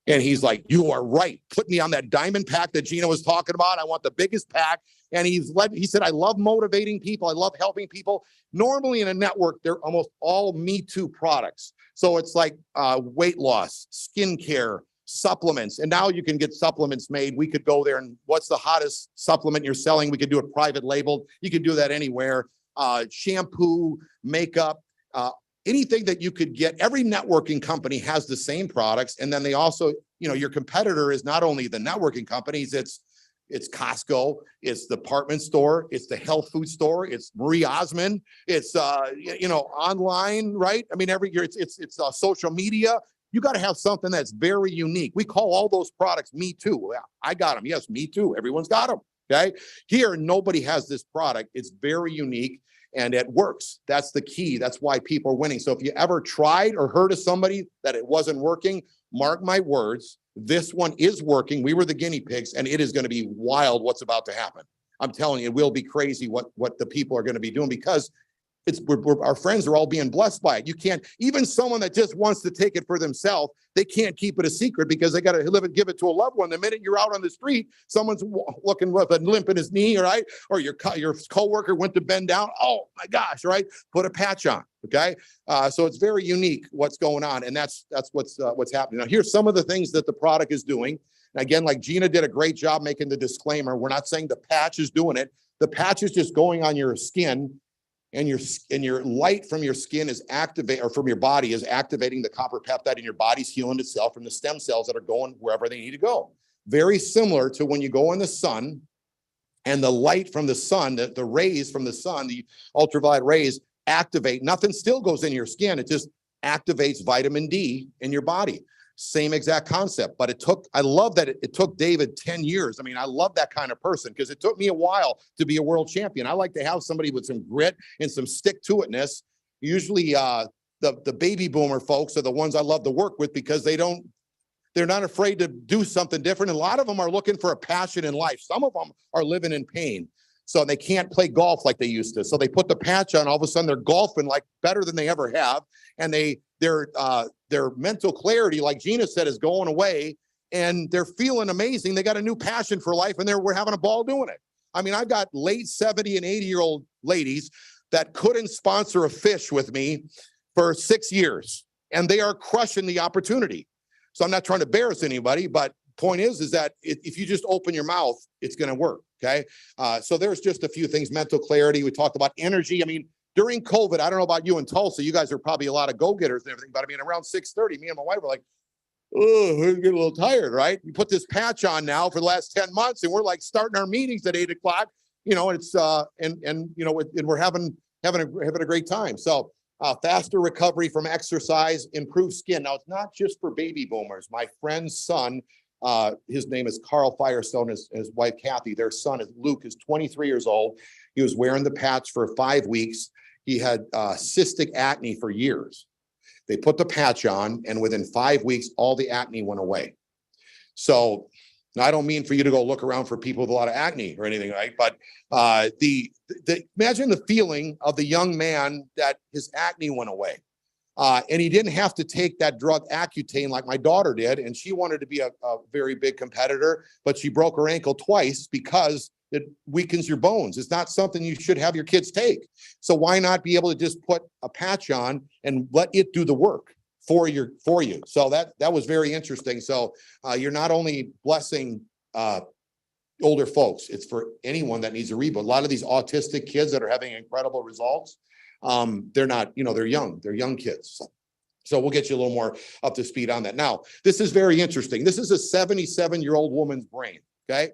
And he's like, you are right. Put me on that diamond pack that Gina was talking about. I want the biggest pack. And he said, I love motivating people. I love helping people. Normally in a network, they're almost all Me Too products. So it's like weight loss, skincare, supplements. And now you can get supplements made. We could go there and what's the hottest supplement you're selling? We could do it private labeled. You could do that anywhere. Shampoo, makeup, anything that you could get. Every networking company has the same products. And then they also, you know, your competitor is not only the networking companies, it's Costco, it's the department store, it's the health food store, it's Marie Osmond, it's you know, online, right? I mean, every year it's social media. You got to have something that's very unique. We call all those products Me Too. I got them. Yes, Me Too. Everyone's got them. Okay. Here, nobody has this product. It's very unique and it works. That's the key. That's why people are winning. So if you ever tried or heard of somebody that it wasn't working, mark my words, this one is working. We were the guinea pigs and it is going to be wild what's about to happen. I'm telling you, it will be crazy what the people are going to be doing because our friends are all being blessed by it. You can't, even someone that just wants to take it for themselves, they can't keep it a secret because they got to give it to a loved one. The minute you're out on the street, someone's looking with a limp in his knee, right? Or your coworker went to bend down. Oh my gosh, right? Put a patch on, okay? So it's very unique what's going on. And that's what's happening. Now, here's some of the things that the product is doing. And again, like Gina did a great job making the disclaimer. We're not saying the patch is doing it. The patch is just going on your skin and your light from your skin is activate, or from your body is activating the copper peptide, and your body's healing itself from the stem cells that are going wherever they need to go. Very similar to when you go in the sun and the light from the sun, the rays from the sun, the ultraviolet rays activate. Nothing still goes in your skin. It just activates vitamin D in your body. Same exact concept, but I love that it took David 10 years. I mean, I love that kind of person because it took me a while to be a world champion. I like to have somebody with some grit and some stick-to-itness. Usually the baby boomer folks are the ones I love to work with because they're not afraid to do something different. And a lot of them are looking for a passion in life. Some of them are living in pain. So they can't play golf like they used to. So they put the patch on, all of a sudden they're golfing like better than they ever have. And their mental clarity, like Gina said, is going away, and they're feeling amazing. They got a new passion for life, and we're having a ball doing it. I mean, I've got late 70 and 80-year-old ladies that couldn't sponsor a fish with me for 6 years, and they are crushing the opportunity. So I'm not trying to embarrass anybody, but point is that if you just open your mouth, it's going to work. Okay. So there's just a few things, mental clarity. We talked about energy. I mean, during COVID, I don't know about you in Tulsa, you guys are probably a lot of go-getters and everything, but I mean, around 6:30, me and my wife were like, oh, we're getting a little tired, right? We put this patch on now for the last 10 months, and we're like starting our meetings at 8 o'clock, you know, and it's, and we're having a great time. So faster recovery from exercise, improved skin. Now, it's not just for baby boomers. My friend's son, his name is Carl Firestone, his wife Kathy, their son is Luke, is 23 years old. He was wearing the patch for 5 weeks. He had cystic acne for years. They put the patch on, and within 5 weeks, all the acne went away. So now, I don't mean for you to go look around for people with a lot of acne or anything, right? But imagine the feeling of the young man that his acne went away. And he didn't have to take that drug Accutane like my daughter did. And she wanted to be a very big competitor, but she broke her ankle twice because it weakens your bones. It's not something you should have your kids take. So why not be able to just put a patch on and let it do the work for you? So that was very interesting. So you're not only blessing older folks, it's for anyone that needs a reboot. A lot of these autistic kids that are having incredible results, they're not, they're young kids. So we'll get you a little more up to speed on that. Now, this is very interesting. This is a 77-year-old woman's brain, okay?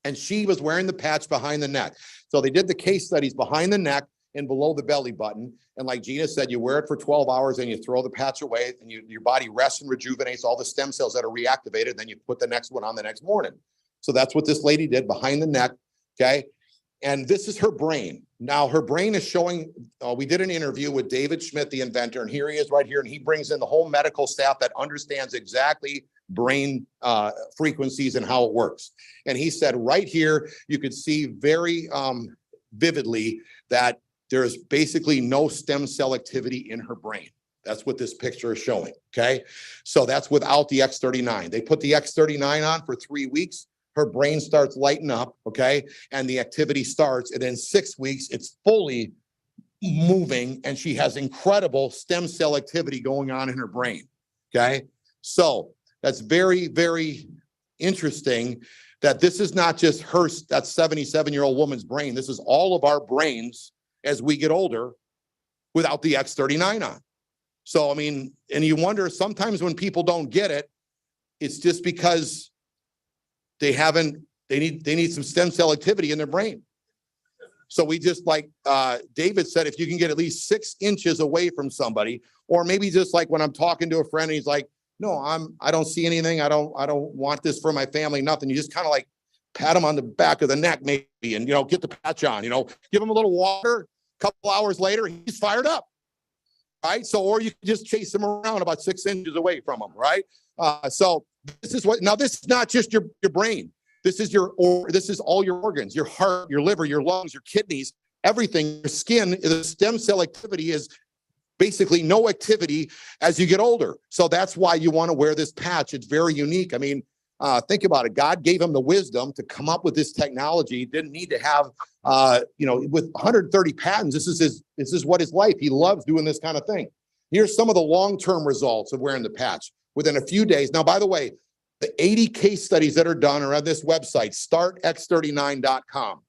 And she was wearing the patch behind the neck. So they did the case studies behind the neck and below the belly button. And like Gina said, you wear it for 12 hours and you throw the patch away, and your body rests and rejuvenates all the stem cells that are reactivated. Then you put the next one on the next morning. So that's what this lady did behind the neck, okay? And this is her brain. Now, her brain is showing, we did an interview with David Schmidt, the inventor, and here he is right here, and he brings in the whole medical staff that understands exactly brain frequencies and how it works. And he said right here, you could see very vividly that there's basically no stem cell activity in her brain. That's what this picture is showing, okay? So that's without the X39. They put the X39 on for 3 weeks. Her brain starts lighting up, okay? And the activity starts, and in 6 weeks, it's fully moving, and she has incredible stem cell activity going on in her brain, okay? So that's very, very interesting that this is not just her, that 77-year-old woman's brain. This is all of our brains as we get older without the X39 on. So, I mean, and you wonder sometimes when people don't get it, it's just because they need some stem cell activity in their brain. So we just, like David said, if you can get at least 6 inches away from somebody, or maybe just like when I'm talking to a friend, and he's like, no, I don't see anything. I don't want this for my family, nothing. You just kind of like pat him on the back of the neck maybe, and, get the patch on, give him a little water. A couple hours later, he's fired up. Right. So, or you can just chase him around about 6 inches away from him. Right. So this is what, now this is not just your brain. This is this is all your organs, your heart, your liver, your lungs, your kidneys, everything, your skin. The stem cell activity is basically no activity as you get older. So that's why you want to wear this patch. It's very unique. I mean, think about it. God gave him the wisdom to come up with this technology. He didn't need to have, with 130 patents, this is what his life. He loves doing this kind of thing. Here's some of the long-term results of wearing the patch within a few days. Now, by the way, the 80 case studies that are done are on this website, startx39.com.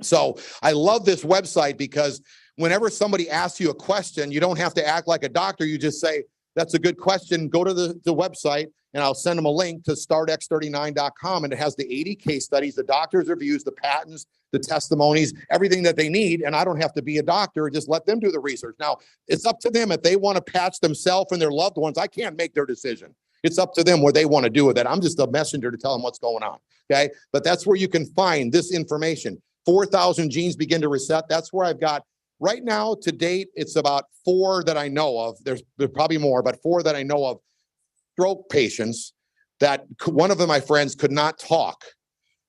So I love this website because whenever somebody asks you a question, you don't have to act like a doctor. You just say, that's a good question. Go to the website and I'll send them a link to startx39.com. And it has the 80 case studies, the doctor's reviews, the patents, the testimonies, everything that they need. And I don't have to be a doctor. Just let them do the research. Now, it's up to them if they want to patch themselves and their loved ones. I can't make their decision. It's up to them what they want to do with it. I'm just a messenger to tell them what's going on. Okay. But that's where you can find this information. 4,000 genes begin to reset. That's where I've got right now to date. It's about 4 that I know of. There's probably more, but 4 that I know of stroke patients that one of them, my friends, could not talk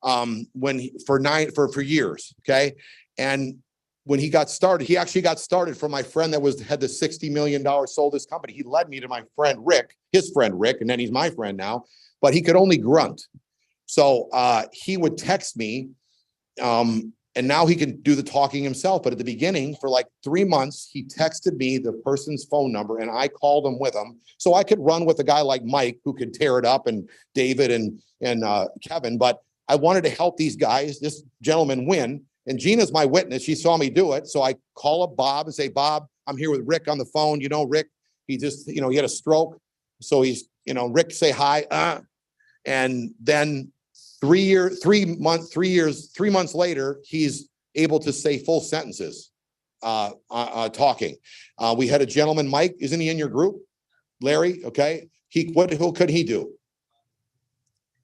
for years. Okay. And when he got started, he actually got started from my friend that had the $60 million sold this company. He led me to my friend Rick, his friend Rick, and then he's my friend now, but he could only grunt. So he would text me, and now he can do the talking himself. But at the beginning, for like 3 months, he texted me the person's phone number and I called him with him. So I could run with a guy like Mike who could tear it up, and David and Kevin. But I wanted to help these guys, this gentleman win. And Gina's my witness. She saw me do it. So I call up Bob and say, Bob, I'm here with Rick on the phone. You know, Rick, he just, he had a stroke. So he's, Rick, say hi. And then 3 months later, he's able to say full sentences, talking. We had a gentleman, Mike, isn't he in your group? Larry, okay. Who could he do?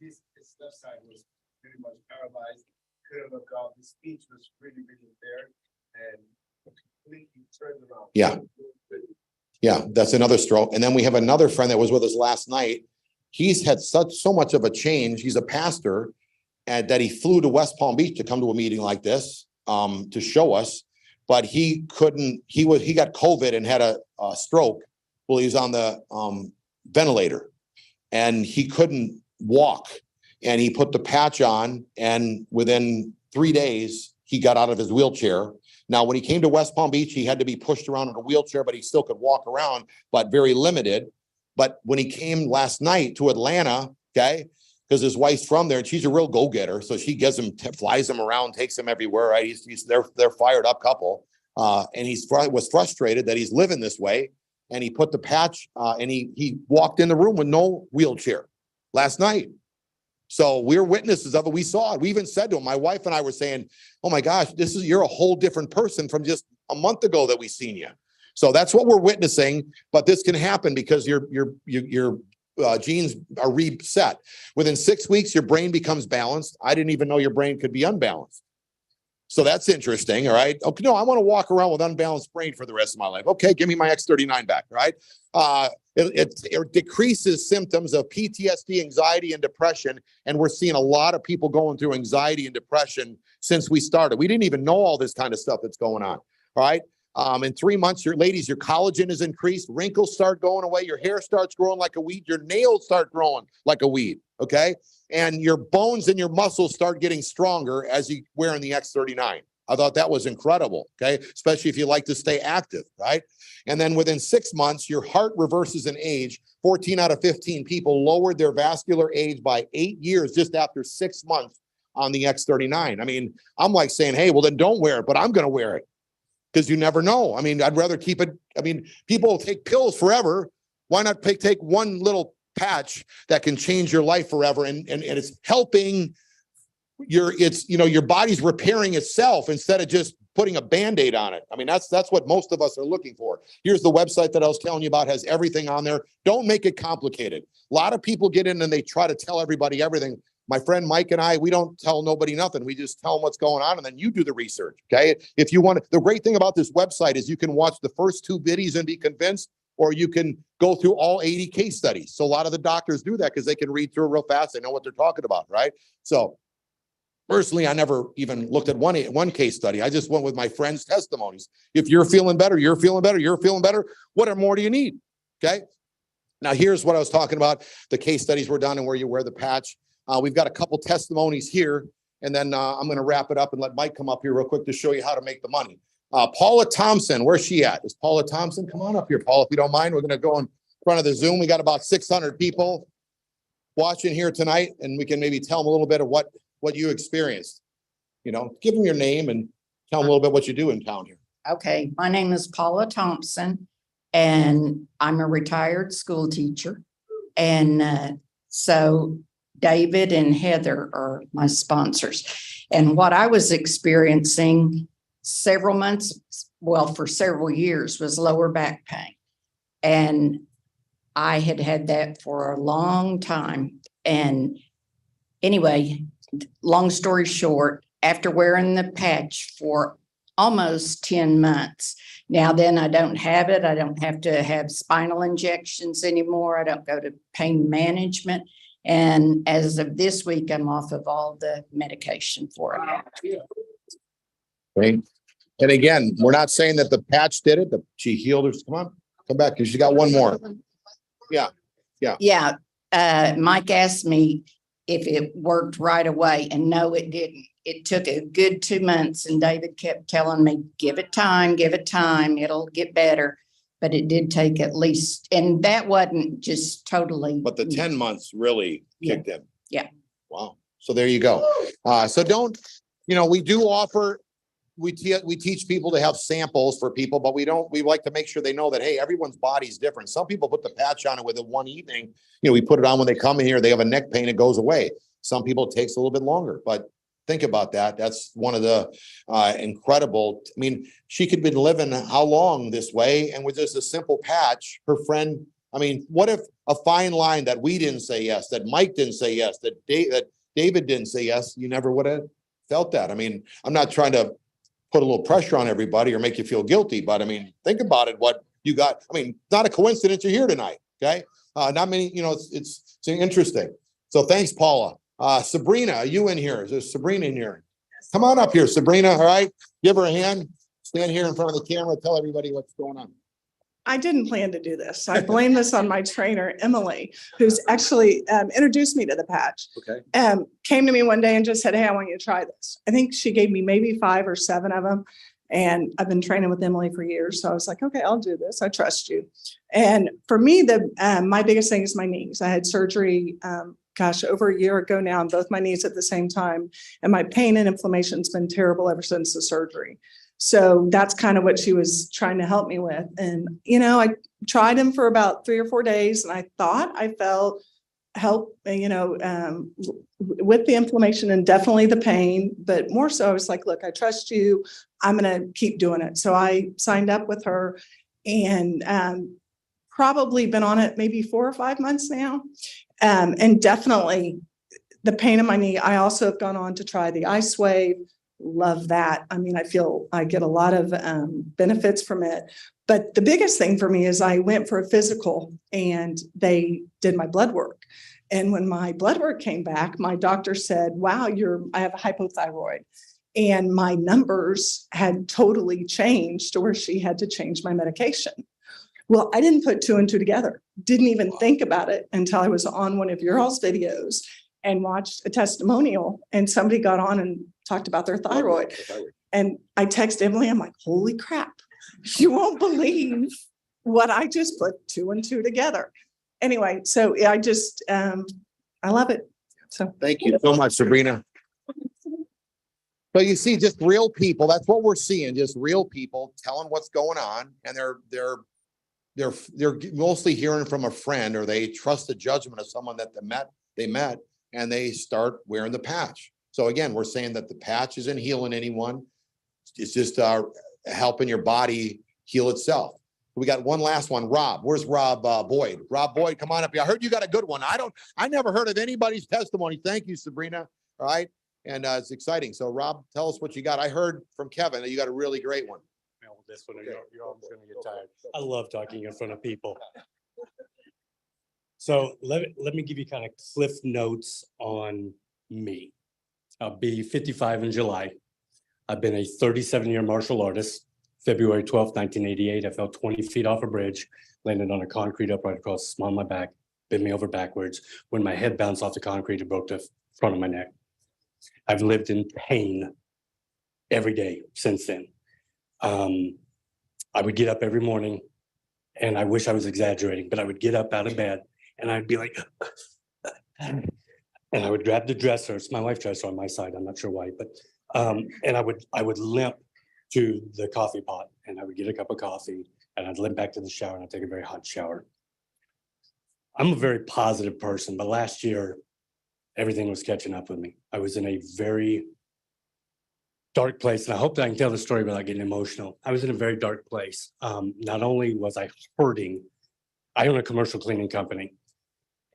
His left side was pretty much paralyzed. Couldn't look up. His speech was really impaired and completely turned around. Yeah. Yeah, that's another stroke. And then we have another friend that was with us last night. He's had so much of a change. He's a pastor, and that he flew to West Palm Beach to come to a meeting like this to show us, but he couldn't. He got COVID and had a stroke. Well, he was on the ventilator, and he couldn't walk. And he put the patch on, and within 3 days, he got out of his wheelchair. Now, when he came to West Palm Beach, he had to be pushed around in a wheelchair, but he still could walk around, but very limited. But when he came last night to Atlanta, okay, because his wife's from there and she's a real go-getter. So she gets him, flies him around, takes him everywhere, right? They're fired up couple. And was frustrated that he's living this way. And he put the patch and he walked in the room with no wheelchair last night. So we're witnesses of it. We saw it. We even said to him, my wife and I were saying, oh my gosh, you're a whole different person from just a month ago that we seen you. So that's what we're witnessing. But this can happen because your genes are reset. Within 6 weeks, your brain becomes balanced. I didn't even know your brain could be unbalanced. So that's interesting. All right. Okay. No, I want to walk around with unbalanced brain for the rest of my life. Okay. Give me my X39 back. Right. It decreases symptoms of PTSD, anxiety, and depression. And we're seeing a lot of people going through anxiety and depression since we started. We didn't even know all this kind of stuff that's going on. All right. In 3 months, your collagen is increased, wrinkles start going away, your hair starts growing like a weed, your nails start growing like a weed, okay? And your bones and your muscles start getting stronger as you wearing the X39. I thought that was incredible, okay? Especially if you like to stay active, right? And then within 6 months, your heart reverses in age. 14 out of 15 people lowered their vascular age by 8 years just after 6 months on the X39. I mean, I'm like saying, hey, well, then don't wear it, but I'm going to wear it. Because you never know. I mean, I'd rather keep it. I mean, people take pills forever. Why not take one little patch that can change your life forever? And it's helping your body's repairing itself instead of just putting a Band-Aid on it. I mean, that's what most of us are looking for. Here's the website that I was telling you about, has everything on there. Don't make it complicated. A lot of people get in and they try to tell everybody everything. My friend Mike and I, we don't tell nobody nothing. We just tell them what's going on, and then you do the research, okay? If you want, the great thing about this website is you can watch the first 2 videos and be convinced, or you can go through all 80 case studies. So a lot of the doctors do that because they can read through it real fast. They know what they're talking about, right? So personally, I never even looked at one case study. I just went with my friends' testimonies. If you're feeling better, you're feeling better, you're feeling better, what more do you need, okay? Now, here's what I was talking about. The case studies were done and where you wear the patch. We've got a couple testimonies here, and then I'm going to wrap it up and let Mike come up here real quick to show you how to make the money. Paula Thompson, where's she at? Is Paula Thompson? Come on up here, Paula, if you don't mind. We're going to go in front of the Zoom. We got about 600 people watching here tonight, and we can maybe tell them a little bit of what you experienced. Give them your name and tell them a little bit what you do in town here. Okay, my name is Paula Thompson, and I'm a retired school teacher. And so David and Heather are my sponsors. And what I was experiencing several months, well, for several years, was lower back pain. And I had had that for a long time. And anyway, long story short, after wearing the patch for almost 10 months, now then I don't have it. I don't have to have spinal injections anymore. I don't go to pain management. And as of this week, I'm off of all the medication for it. Right. And again, we're not saying that the patch did it, she healed her. Come on, come back, because you got one more. Yeah. Mike asked me if it worked right away, and no, it didn't. It took a good 2 months, and David kept telling me, give it time, it'll get better. But it did take at least, and that wasn't just totally. But the 10 months really kicked in. Yeah. Wow. So there you go. So don't, we do offer, we teach people to have samples for people, but we like to make sure they know that, hey, everyone's body's different. Some people put the patch on it within one evening. We put it on when they come in here, they have a neck pain, it goes away. Some people it takes a little bit longer, but think about that. That's one of the incredible, she could be living how long this way, and with just a simple patch, her friend, what if a fine line that we didn't say yes, that Mike didn't say yes, that David didn't say yes, you never would have felt that. I'm not trying to put a little pressure on everybody or make you feel guilty, but think about it, what you got. Not a coincidence you're here tonight, okay? Not many, it's interesting. So thanks, Paula. Sabrina, are you in here? Is there Sabrina in here? Come on up here, Sabrina, all right? Give her a hand. Stand here in front of the camera. Tell everybody what's going on. I didn't plan to do this. I blame this on my trainer, Emily, who's actually introduced me to the patch. Okay. Came to me one day and just said, hey, I want you to try this. I think she gave me maybe 5 or 7 of them. And I've been training with Emily for years. So I was like, okay, I'll do this. I trust you. And for me, my biggest thing is my knees. I had surgery, over a year ago now, on both my knees at the same time. And my pain and inflammation has been terrible ever since the surgery. So that's kind of what she was trying to help me with. And, I tried him for about 3 or 4 days, and I thought I felt help, with the inflammation and definitely the pain, but more so I was like, look, I trust you. I'm going to keep doing it. So I signed up with her, and probably been on it maybe 4 or 5 months now. And definitely the pain in my knee. I also have gone on to try the ice wave. Love that. I feel I get a lot of benefits from it. But the biggest thing for me is I went for a physical, and they did my blood work. And when my blood work came back, my doctor said, wow, I have a hypothyroid. And my numbers had totally changed to where she had to change my medication. Well, I didn't put 2 and 2 together. Didn't even think about it until I was on one of your all's videos and watched a testimonial, and somebody got on and talked about their thyroid. And I text Emily, I'm like, holy crap, you won't believe what I just put 2 and 2 together. Anyway, so I just, I love it. So thank you so much, Sabrina. So you see, just real people, that's what we're seeing, just real people telling what's going on, and they're mostly hearing from a friend, or they trust the judgment of someone that they met, and they start wearing the patch. So again, we're saying that the patch isn't healing anyone. It's just helping your body heal itself. We got one last one. Rob, where's Rob Boyd? Rob Boyd, come on up here. I heard you got a good one. I never heard of anybody's testimony. Thank you, Sabrina. All right. And it's exciting. So Rob, tell us what you got. I heard from Kevin that you got a really great one. Well, this one, you're almost going to get tired. I love talking in front of people. So let me give you kind of cliff notes on me. I'll be 55 in July. I've been a 37-year martial artist. February 12th, 1988, I fell 20 feet off a bridge, landed on a concrete upright across on my back, bent me over backwards. When my head bounced off the concrete, it broke the front of my neck. I've lived in pain every day since then. I would get up every morning, and I wish I was exaggerating, but I would get up out of bed and I'd be like, and I would grab the dresser. It's my wife's dresser on my side. I'm not sure why, but and I would limp to the coffee pot and I would get a cup of coffee and I'd limp back to the shower and I'd take a very hot shower. I'm a very positive person, but last year, everything was catching up with me. I was in a very dark place, and I hope that I can tell the story without getting emotional. I was in a very dark place. Not only was I hurting, I own a commercial cleaning company.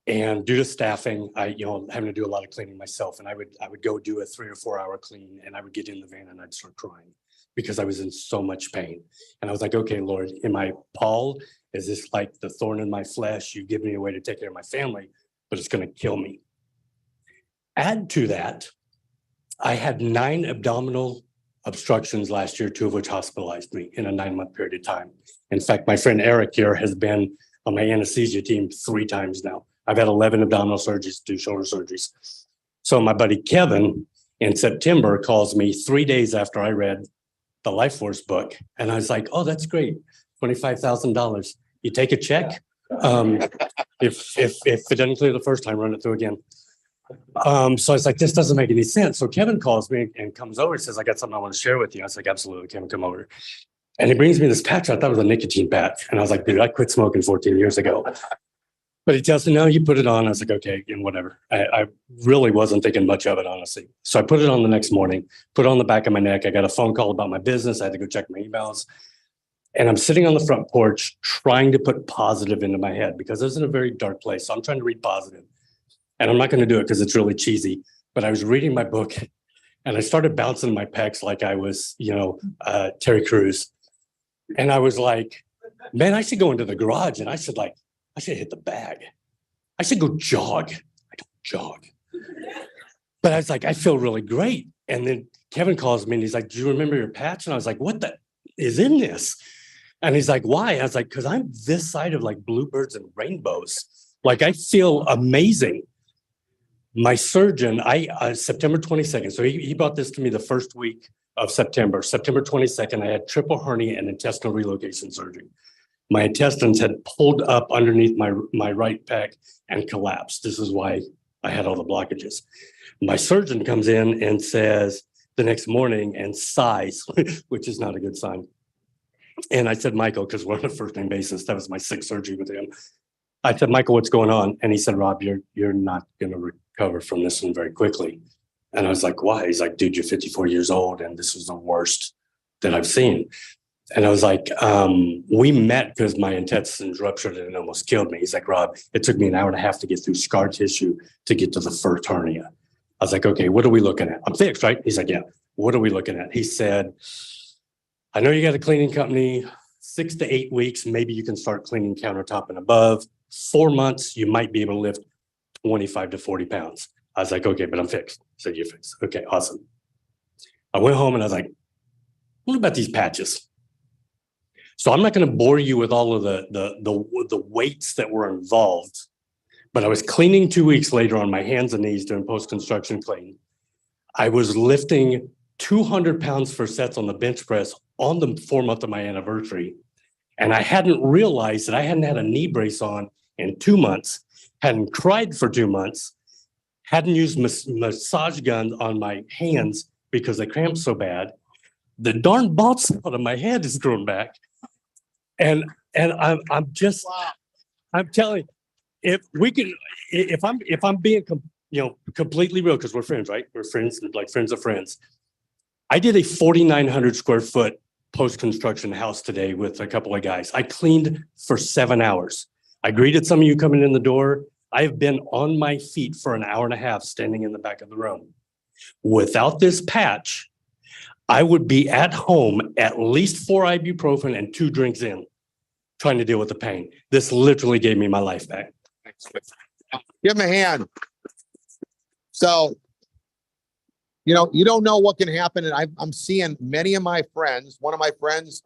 And due to staffing, having to do a lot of cleaning myself, and I would go do a 3 or 4 hour clean, and I would get in the van and I'd start crying because I was in so much pain. And I was like, okay, Lord, am I Paul? Is this like the thorn in my flesh? You give me a way to take care of my family, but it's going to kill me. Add to that, I had 9 abdominal obstructions last year, 2 of which hospitalized me in a 9-month period of time. In fact, my friend Eric here has been on my anesthesia team 3 times now. I've had 11 abdominal surgeries, 2 shoulder surgeries. So my buddy Kevin in September calls me 3 days after I read the Life Force book. And I was like, oh, that's great. $25,000. You take a check. If it doesn't clear the first time, run it through again. So I was like, this doesn't make any sense. So Kevin calls me and comes over and says, I got something I want to share with you. I was like, absolutely, Kevin, come over. And he brings me this patch. I thought it was a nicotine patch. And I was like, dude, I quit smoking 14 years ago. But he tells me, no, you put it on. I was like, okay, and whatever. I really wasn't thinking much of it, honestly. So I put it on the next morning, put it on the back of my neck. I got a phone call about my business. I had to go check my emails. And I'm sitting on the front porch trying to put positive into my head because I was in a very dark place. So I'm trying to read positive. And I'm not going to do it because it's really cheesy. But I was reading my book and I started bouncing my pecs like I was, Terry Crews. And I was like, man, I should go into the garage and I should hit the bag. I should go jog. I don't jog. But I was like, I feel really great. And then Kevin calls me and he's like, do you remember your patch? And I was like, what the is in this? And he's like, why? I was like, because I'm this side of like bluebirds and rainbows. Like I feel amazing. My surgeon, September 22nd. So he brought this to me the first week of September. September 22nd, I had triple hernia and intestinal relocation surgery. My intestines had pulled up underneath my right pec and collapsed. This is why I had all the blockages. My surgeon comes in and says the next morning and sighs, which is not a good sign. And I said, Michael, because we're on a first name basis, that was my 6th surgery with him. I said, Michael, what's going on? And he said, Rob, you're not going to recover from this one very quickly. And I was like, why? He's like, dude, you're 54 years old and this was the worst that I've seen. And I was like, we met because my intestines ruptured and it almost killed me. He's like, Rob, it took me an hour and a half to get through scar tissue to get to the first hernia. I was like, okay, what are we looking at? I'm fixed, right? He's like, yeah, what are we looking at? He said, I know you got a cleaning company, 6 to 8 weeks, maybe you can start cleaning countertop and above. 4 months, you might be able to lift 25 to 40 pounds. I was like, okay, but I'm fixed. He said, you're fixed. Okay, awesome. I went home and I was like, what about these patches? So I'm not going to bore you with all of the weights that were involved, but I was cleaning 2 weeks later on my hands and knees doing post-construction clean. I was lifting 200 pounds for sets on the bench press on the 4th of my anniversary. And I hadn't realized that I hadn't had a knee brace on in 2 months, hadn't cried for 2 months, hadn't used massage guns on my hands because I cramped so bad. The darn bald spot on my head is grown back. And I'm telling you, if I'm being completely real, because we're friends, right? We're friends, like friends of friends. I did a 4,900 square foot post-construction house today with a couple of guys. I cleaned for 7 hours. I greeted some of you coming in the door. I've been on my feet for an hour and a half standing in the back of the room. Without this patch, I would be at home at least 4 ibuprofen and 2 drinks in, trying to deal with the pain. This literally gave me my life back. Give him a hand. So, you don't know what can happen. And I'm seeing many of my friends, one of my friends,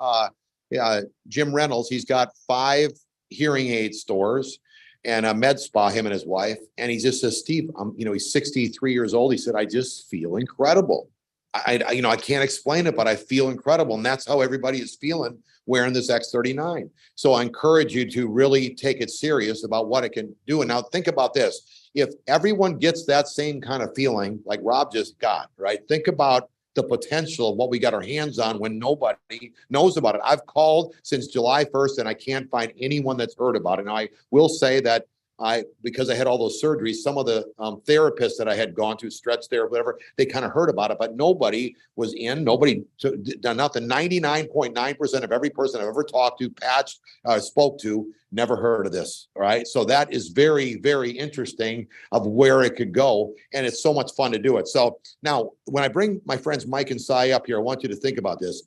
Jim Reynolds, he's got 5 hearing aid stores and a med spa, him and his wife. And he just says, Steve, he's 63 years old. He said, I just feel incredible. I can't explain it, but I feel incredible. And that's how everybody is feeling wearing this X39. So I encourage you to really take it serious about what it can do. And now think about this. If everyone gets that same kind of feeling like Rob just got, right? Think about the potential of what we got our hands on when nobody knows about it. I've called since July 1st and I can't find anyone that's heard about it. Now, I will say that because I had all those surgeries, some of the therapists that I had gone to, stretch therapy, whatever, they kind of heard about it, but nobody was in, nobody done nothing. 99.9% of every person I've ever talked to, patched, spoke to, never heard of this. All right. So that is very, very interesting of where it could go. And it's so much fun to do it. So now when I bring my friends Mike and Cy up here, I want you to think about this.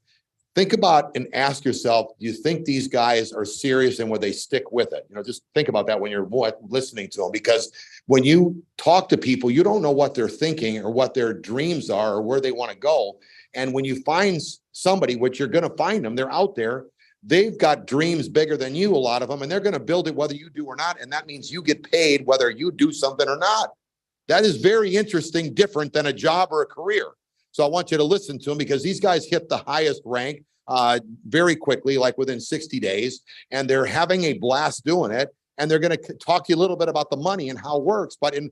Think about and ask yourself, do you think these guys are serious and would they stick with it? You know, just think about that when you're listening to them, because when you talk to people, you don't know what they're thinking or what their dreams are or where they want to go. And when you find somebody, which you're going to find them, they're out there, they've got dreams bigger than you, a lot of them, and they're going to build it whether you do or not. And that means you get paid whether you do something or not. That is very interesting, different than a job or a career. So I want you to listen to them because these guys hit the highest rank very quickly, like within 60 days, and they're having a blast doing it. And they're going to talk to you a little bit about the money and how it works. But in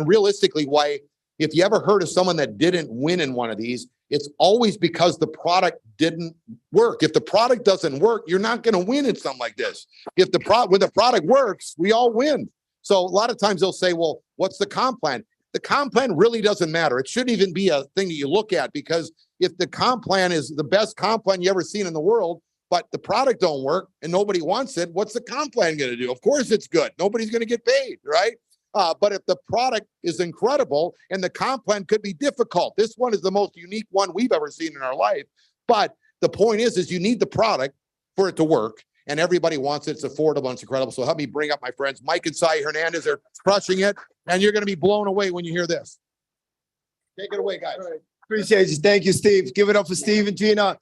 realistically, why, if you ever heard of someone that didn't win in one of these, it's always because the product didn't work. If the product doesn't work, you're not going to win in something like this. If when the product works, we all win. So a lot of times they'll say, well, what's the comp plan? The comp plan really doesn't matter. It shouldn't even be a thing that you look at, because if the comp plan is the best comp plan you ever seen in the world, but the product don't work and nobody wants it, what's the comp plan going to do? Of course it's good. Nobody's going to get paid, right? But if the product is incredible and the comp plan could be difficult, this one is the most unique one we've ever seen in our life. But the point is you need the product for it to work. And everybody wants it. It's affordable and it's incredible. So help me bring up my friends, Mike and Cy Hernandez. They're crushing it. And you're going to be blown away when you hear this. Take it away, guys. Right. Appreciate you. Thank you, Steve. Give it up for Steve and Gina.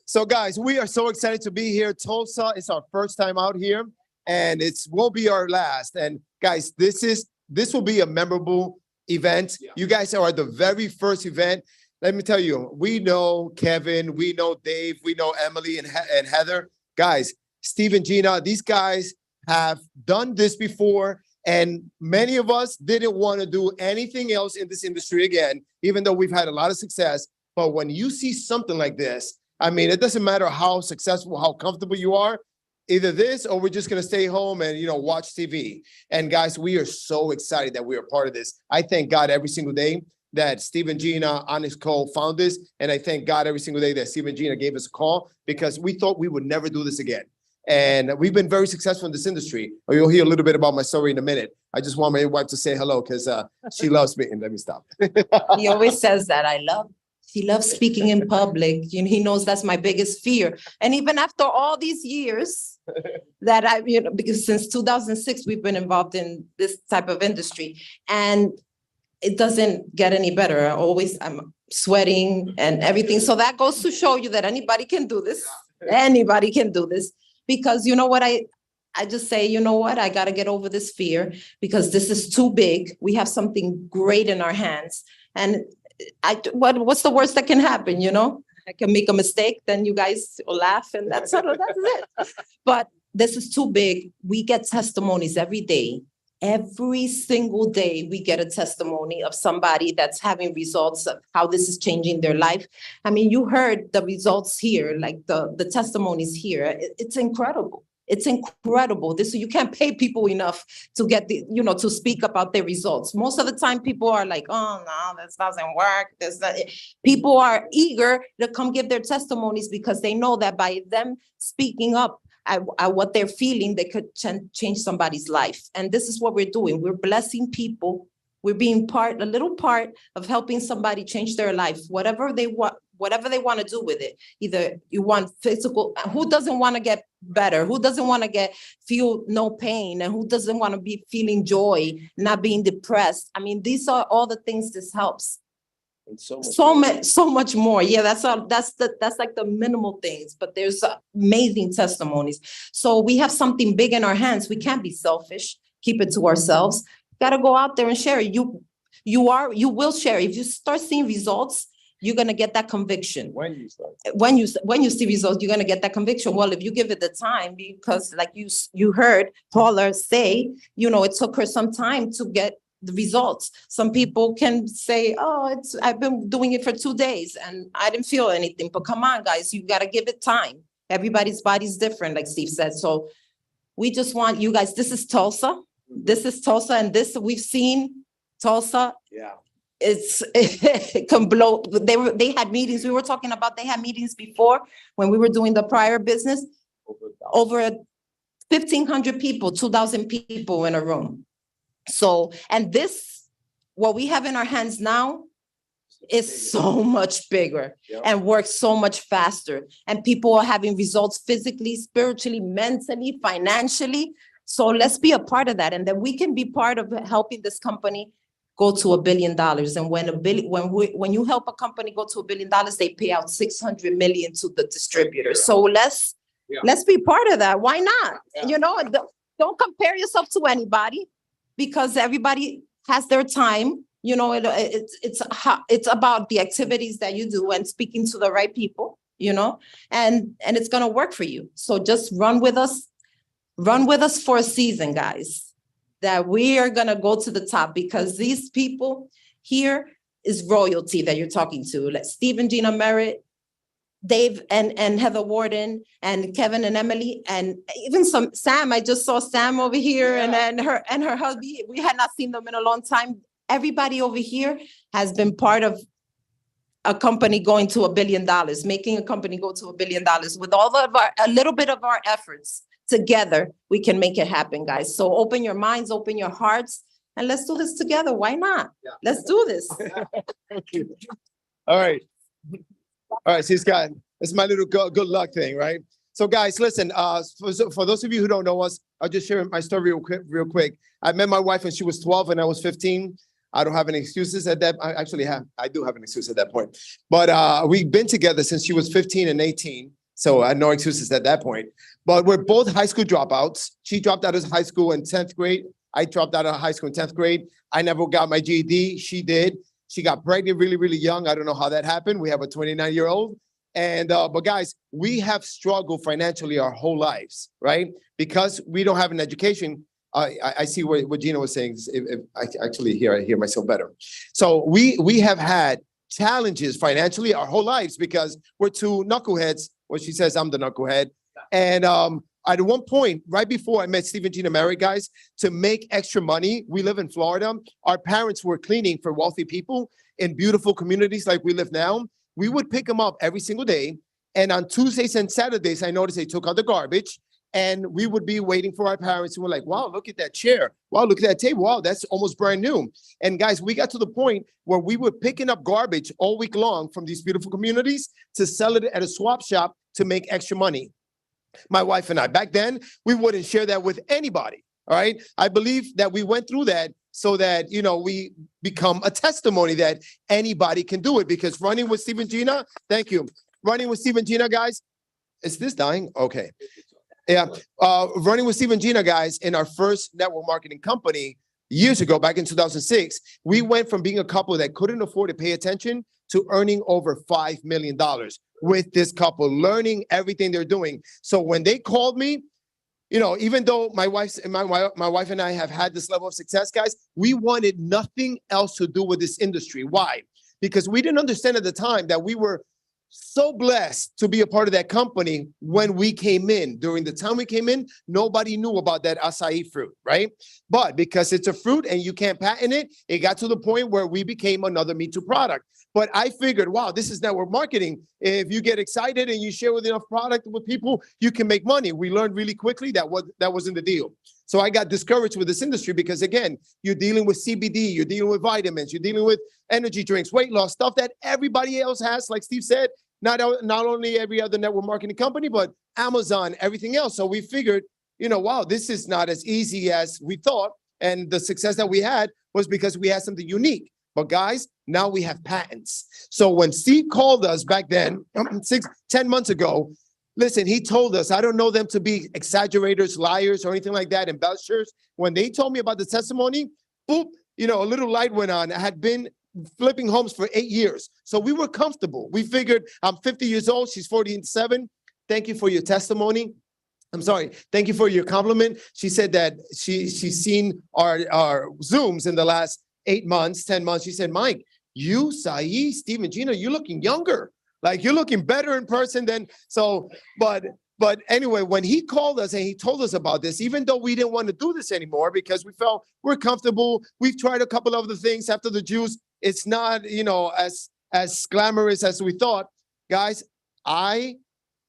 So guys, we are so excited to be here. Tulsa is our first time out here and it will be our last. And guys, this will be a memorable event. Yeah. You guys are at the very first event. Let me tell you, we know Kevin, we know Dave, we know Emily and Heather. Guys, Steve and Gina, these guys have done this before, and many of us didn't want to do anything else in this industry again, even though we've had a lot of success. But when you see something like this, I mean, it doesn't matter how successful, how comfortable you are, either this or we're just going to stay home and, watch TV. And guys, we are so excited that we are part of this. I thank God every single day that Steve and Gina on his call found this. And I thank God every single day that Steve and Gina gave us a call, because we thought we would never do this again. And we've been very successful in this industry. You'll hear a little bit about my story in a minute. I just want my wife to say hello because she loves me. And let me stop. He always says that he loves speaking in public. He knows that's my biggest fear. And even after all these years that because since 2006, we've been involved in this type of industry, and it doesn't get any better. I'm sweating and everything. So that goes to show you that anybody can do this. Anybody can do this. Because you know what, I just say, you know what, I got to get over this fear, because this is too big. We have something great in our hands. And what's the worst that can happen? I can make a mistake, then you guys will laugh, and that's it. But this is too big. We get testimonies every day. Every single day we get a testimony of somebody that's having results of how this is changing their life. I mean, you heard the results here, like the testimonies here. It's incredible. It's incredible. You can't pay people enough to get to speak about their results. Most of the time people are like, oh no, this doesn't work. People are eager to come give their testimonies because they know that by them speaking up at what they're feeling, they could change somebody's life. And this is what we're doing. We're blessing people. We're being a little part of helping somebody change their life, whatever they want to do with it. Either you want physical, who doesn't want to get better? Who doesn't want to feel no pain? And who doesn't want to be feeling joy, not being depressed? I mean, these are all the things this helps. So much more. Yeah, that's like the minimal things, but there's amazing testimonies. So we have something big in our hands. We can't be selfish, keep it to ourselves. Got to go out there and share. You will share. If you start seeing results, you're going to get that conviction. When you see results, you're going to get that conviction. Well, if you give it the time, because like you heard Paula say, it took her some time to get the results. Some people can say, oh, I've been doing it for 2 days and I didn't feel anything. But come on, guys, you got to give it time. Everybody's body's different, like Steve said. So we just want you guys, this is Tulsa. This is Tulsa, and this we've seen Tulsa. Yeah. It can blow. They had meetings. We were talking about, they had meetings before when we were doing the prior business. Over 1,500 people, 2,000 people in a room. So, and this, what we have in our hands now is so much bigger and works so much faster. And people are having results physically, spiritually, mentally, financially. So let's be a part of that. And then we can be part of helping this company go to $1 billion. And when you help a company go to $1 billion, they pay out 600 million to the distributor. So let's be part of that. Why not? You know, don't compare yourself to anybody, because everybody has their time. You know, it's about the activities that you do and speaking to the right people, you know, and it's going to work for you. So just run with us for a season, guys, that we are going to go to the top, because these people here is royalty that you're talking to. Like Steve and Gina Merritt, Dave and Heather Warden, and Kevin and Emily, and even Sam. I just saw Sam over here, and then her hubby. We had not seen them in a long time. Everybody over here has been part of a company going to $1 billion, making a company go to $1 billion. With all of a little bit of our efforts together, we can make it happen, guys. So open your minds, open your hearts, and let's do this together. Why not? Yeah. Let's do this. Thank you. All right. All right, she's got, it's my little good luck thing, right? So guys, listen, for those of you who don't know us, I'll just share my story real quick. I met my wife when she was 12 and I was 15. I don't have any excuses at that. I do have an excuse at that point. But we've been together since she was 15 and 18. So I had no excuses at that point. But we're both high school dropouts. She dropped out of high school in 10th grade. I dropped out of high school in 10th grade. I never got my GED. She did. She got pregnant really, really young. I don't know how that happened. We have a 29-year-old. And but guys, we have struggled financially our whole lives, right? Because we don't have an education. I see what Gina was saying. If I actually hear myself better. So we have had challenges financially our whole lives because we're two knuckleheads. Well, she says I'm the knucklehead. And at one point, right before I met Steve and Gina Merritt, guys, to make extra money, we live in Florida. Our parents were cleaning for wealthy people in beautiful communities like we live now. We would pick them up every single day. And on Tuesdays and Saturdays, I noticed they took out the garbage. And we would be waiting for our parents who were like, wow, look at that chair. Wow, look at that table. Wow, that's almost brand new. And guys, we got to the point where we were picking up garbage all week long from these beautiful communities to sell it at a swap shop to make extra money. My wife and I, back then, we wouldn't share that with anybody. All right. I believe that we went through that so that, you know, we become a testimony that anybody can do it, because running with Steve and Gina, thank you. Running with Steve and Gina, guys, is this dying? Okay. Yeah, running with Steve and Gina, guys, in our first network marketing company years ago, back in 2006, we went from being a couple that couldn't afford to pay attention to earning over $5 million with this couple, learning everything they're doing. So when they called me, you know, even though my wife and I have had this level of success, guys, we wanted nothing else to do with this industry. Why? Because we didn't understand at the time that we were so blessed to be a part of that company when we came in. During the time we came in, nobody knew about that acai fruit, right? But because it's a fruit and you can't patent it, it got to the point where we became another Me Too product. But I figured, wow, this is network marketing. If you get excited and you share with enough product with people, you can make money. We learned really quickly that wasn't the deal. So I got discouraged with this industry because, again, you're dealing with CBD, you're dealing with vitamins, you're dealing with energy drinks, weight loss, stuff that everybody else has, like Steve said, not only every other network marketing company, but Amazon, everything else. So we figured, you know, wow, this is not as easy as we thought. And the success that we had was because we had something unique. But guys, now we have patents. So when Steve called us back then, 10 months ago, listen, he told us, I don't know them to be exaggerators, liars, or anything like that, embellishers. When they told me about the testimony, boop, you know, a little light went on. I had been flipping homes for 8 years. So we were comfortable. We figured I'm 50 years old. She's 47. Thank you for your testimony. I'm sorry. Thank you for your compliment. She said that she's seen our Zooms in the last 8 months, 10 months. She said, Mike, you, Saeed, Steve, and Gina, you're looking younger. Like you're looking better in person than so. But anyway, when he called us and he told us about this, even though we didn't want to do this anymore because we felt we're comfortable. We've tried a couple of other things after the juice. It's not, as glamorous as we thought. Guys, I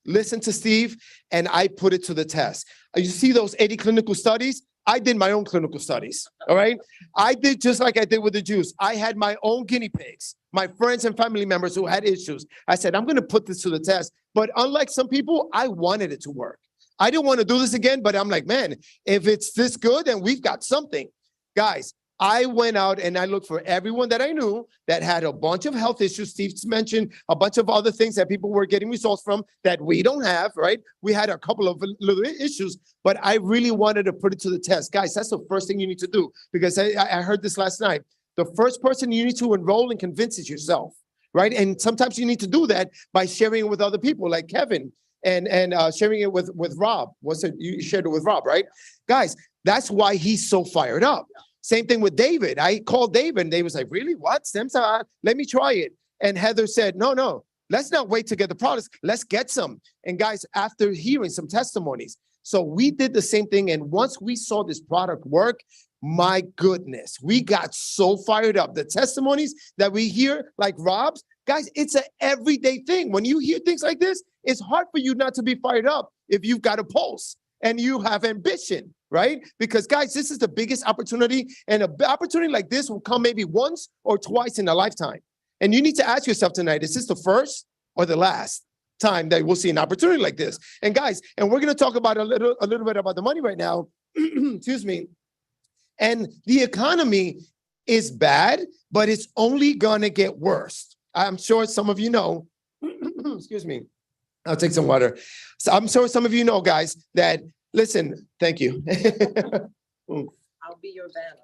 listened to Steve and I put it to the test. You see those 80 clinical studies? I did my own clinical studies, all right? I did just like I did with the juice. I had my own guinea pigs, my friends and family members who had issues. I said, I'm gonna put this to the test. But unlike some people, I wanted it to work. I didn't want to do this again, but I'm like, man, if it's this good, then we've got something. Guys, I went out and I looked for everyone that I knew that had a bunch of health issues. Steve's mentioned a bunch of other things that people were getting results from that we don't have, right? We had a couple of little issues, but I really wanted to put it to the test. Guys, that's the first thing you need to do because I heard this last night. The first person you need to enroll and convince is yourself, right? And sometimes you need to do that by sharing it with other people like Kevin and sharing it with Rob. You shared it with Rob, right? Guys, that's why he's so fired up. Same thing with David. I called David and David was like, really? What? Stem cell? Let me try it. And Heather said, no, let's not wait to get the products. Let's get some. And guys, after hearing some testimonies, so we did the same thing. And once we saw this product work, my goodness, we got so fired up. The testimonies that we hear, like Rob's, guys, it's an everyday thing. When you hear things like this, it's hard for you not to be fired up if you've got a pulse and you have ambition. Right? Because guys, this is the biggest opportunity, and an opportunity like this will come maybe once or twice in a lifetime. And you need to ask yourself tonight, is this the first or the last time that we'll see an opportunity like this? And guys, and we're going to talk about a little bit about the money right now. Excuse me. And the economy is bad, but it's only going to get worse. I'm sure some of you know, excuse me, I'll take some water. So I'm sure some of you know, guys, that listen, thank you. I'll be your van.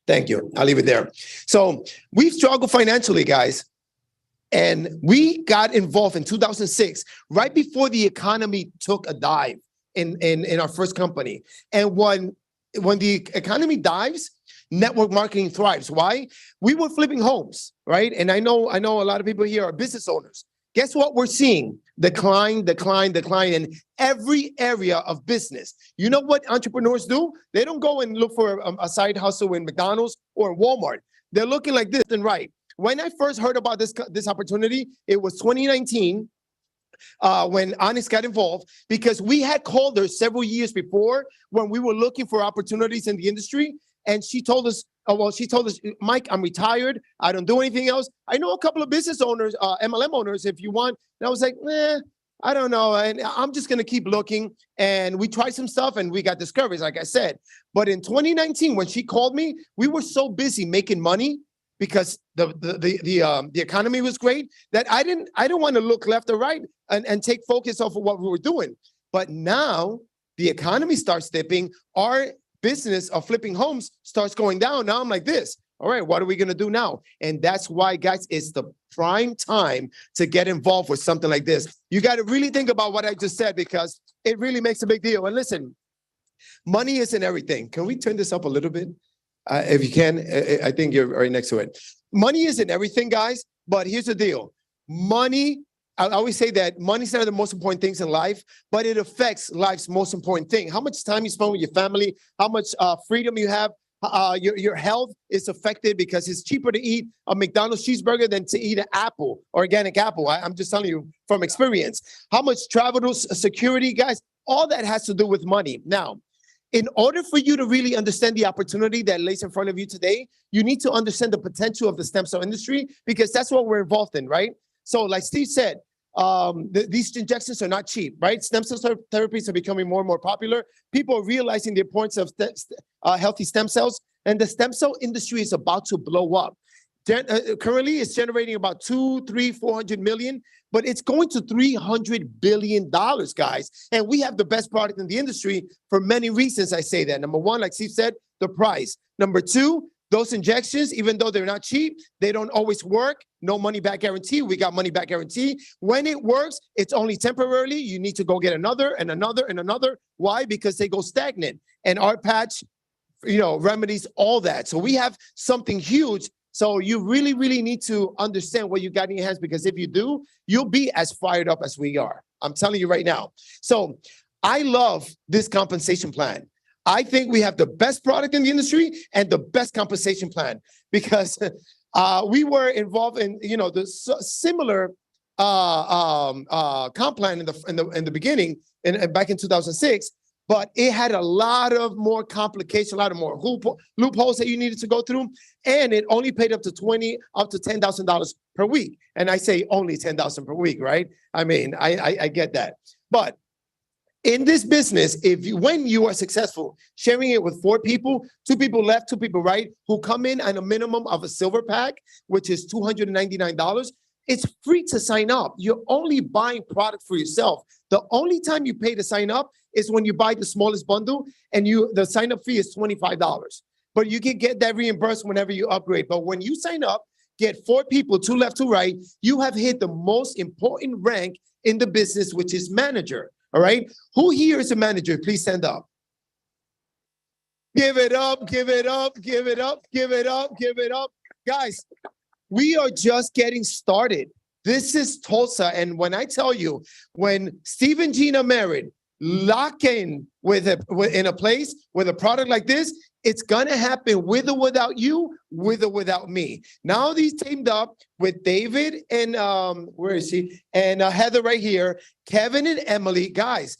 Thank you. I'll leave it there. So we've struggled financially, guys. And we got involved in 2006, right before the economy took a dive in our first company. And when the economy dives, network marketing thrives. Why? We were flipping homes, right? And I know a lot of people here are business owners. Guess what we're seeing? Decline in every area of business. You know what entrepreneurs do? They don't go and look for a side hustle in McDonald's or Walmart. They're looking like this and right. When I first heard about this opportunity, it was 2019 when Onyx got involved, because we had called her several years before when we were looking for opportunities in the industry. And she told us, Mike, I'm retired. I don't do anything else. I know a couple of business owners, MLM owners, if you want. And I was like, I don't know. And I'm just going to keep looking. And we tried some stuff and we got discouraged, like I said. But in 2019, when she called me, we were so busy making money because the economy was great that I didn't want to look left or right and take focus off of what we were doing. But now the economy starts dipping. Our business of flipping homes starts going down. Now I'm like this. All right, what are we going to do now? And that's why, guys, it's the prime time to get involved with something like this. You got to really think about what I just said because it really makes a big deal. And listen, money isn't everything. Can we turn this up a little bit? If you can, I think you're right next to it. Money isn't everything, guys, but here's the deal. Money, I always say that money's not the most important things in life, but it affects life's most important thing. How much time you spend with your family, how much freedom you have, your health is affected because it's cheaper to eat a McDonald's cheeseburger than to eat an apple, organic apple. I'm just telling you from experience. How much travel security, guys, all that has to do with money. Now, in order for you to really understand the opportunity that lays in front of you today, you need to understand the potential of the stem cell industry because that's what we're involved in, right? So like Steve said, these injections are not cheap, right? Stem cell therapies are becoming more and more popular. People are realizing the importance of healthy stem cells, and the stem cell industry is about to blow up. Currently, it's generating about 400 million, but it's going to $300 billion, guys. And we have the best product in the industry for many reasons. I say that. Number one, like Steve said, the price. Number two, those injections, even though they're not cheap, they don't always work no money back guarantee. We got money back guarantee. When it works, it's only temporarily. You need to go get another and another and another. Why? Because they go stagnant. And our patch, remedies all that. So we have something huge. So you really, really need to understand what you got in your hands, because if you do, you'll be as fired up as we are. I'm telling you right now. So I love this compensation plan. I think we have the best product in the industry and the best compensation plan, because we were involved in, the similar comp plan in the beginning, and back in 2006. But it had a lot of more complications, a lot of more loopholes that you needed to go through, and it only paid up to $10,000 per week. And I say only $10,000 per week, right? I mean, I get that, but in this business, when you are successful, sharing it with 4 people, 2 people left, 2 people right, who come in at a minimum of a silver pack, which is $299, it's free to sign up. You're only buying product for yourself. The only time you pay to sign up is when you buy the smallest bundle, and the sign up fee is $25. But you can get that reimbursed whenever you upgrade. But when you sign up, get 4 people, 2 left, 2 right, you have hit the most important rank in the business, which is manager. All right. Who here is a manager? Please stand up. Give it up, give it up, give it up, give it up, give it up. Guys, we are just getting started. This is Tulsa. And when I tell you, when Steve and Gina married, lock in in a place with a product like this, it's going to happen with or without you, with or without me. Now these teamed up with David and where is he? And Heather right here, Kevin and Emily. Guys,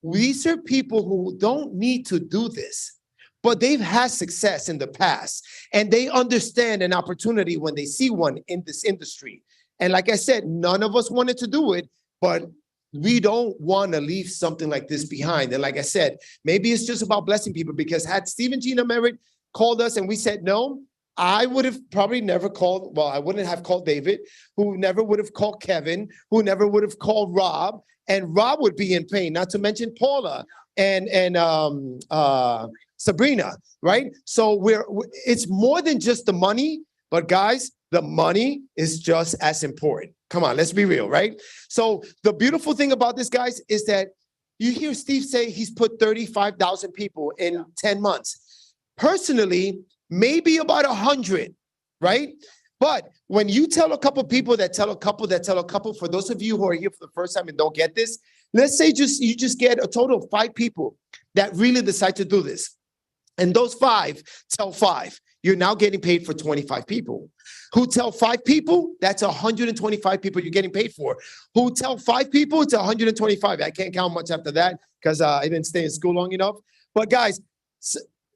these are people who don't need to do this, but they've had success in the past, and they understand an opportunity when they see one in this industry. And like I said, none of us wanted to do it, but we don't want to leave something like this behind. And like I said, maybe it's just about blessing people, because had Steve and Gina Merritt called us and we said no, I would have probably never called, I wouldn't have called David, who never would have called Kevin, who never would have called Rob, and Rob would be in pain, not to mention Paula and Sabrina, right? So it's more than just the money, but guys, the money is just as important. Come on, let's be real, right? So the beautiful thing about this, guys, is that you hear Steve say he's put 35,000 people in 10 months. Personally, maybe about 100, right? But when you tell a couple people that tell a couple that tell a couple, for those of you who are here for the first time and don't get this, let's say you just get a total of 5 people that really decide to do this. And those 5 tell 5. You're now getting paid for 25 people. Who tell 5 people? That's 125 people you're getting paid for. Who tell 5 people? It's 125. I can't count much after that because I didn't stay in school long enough. But guys,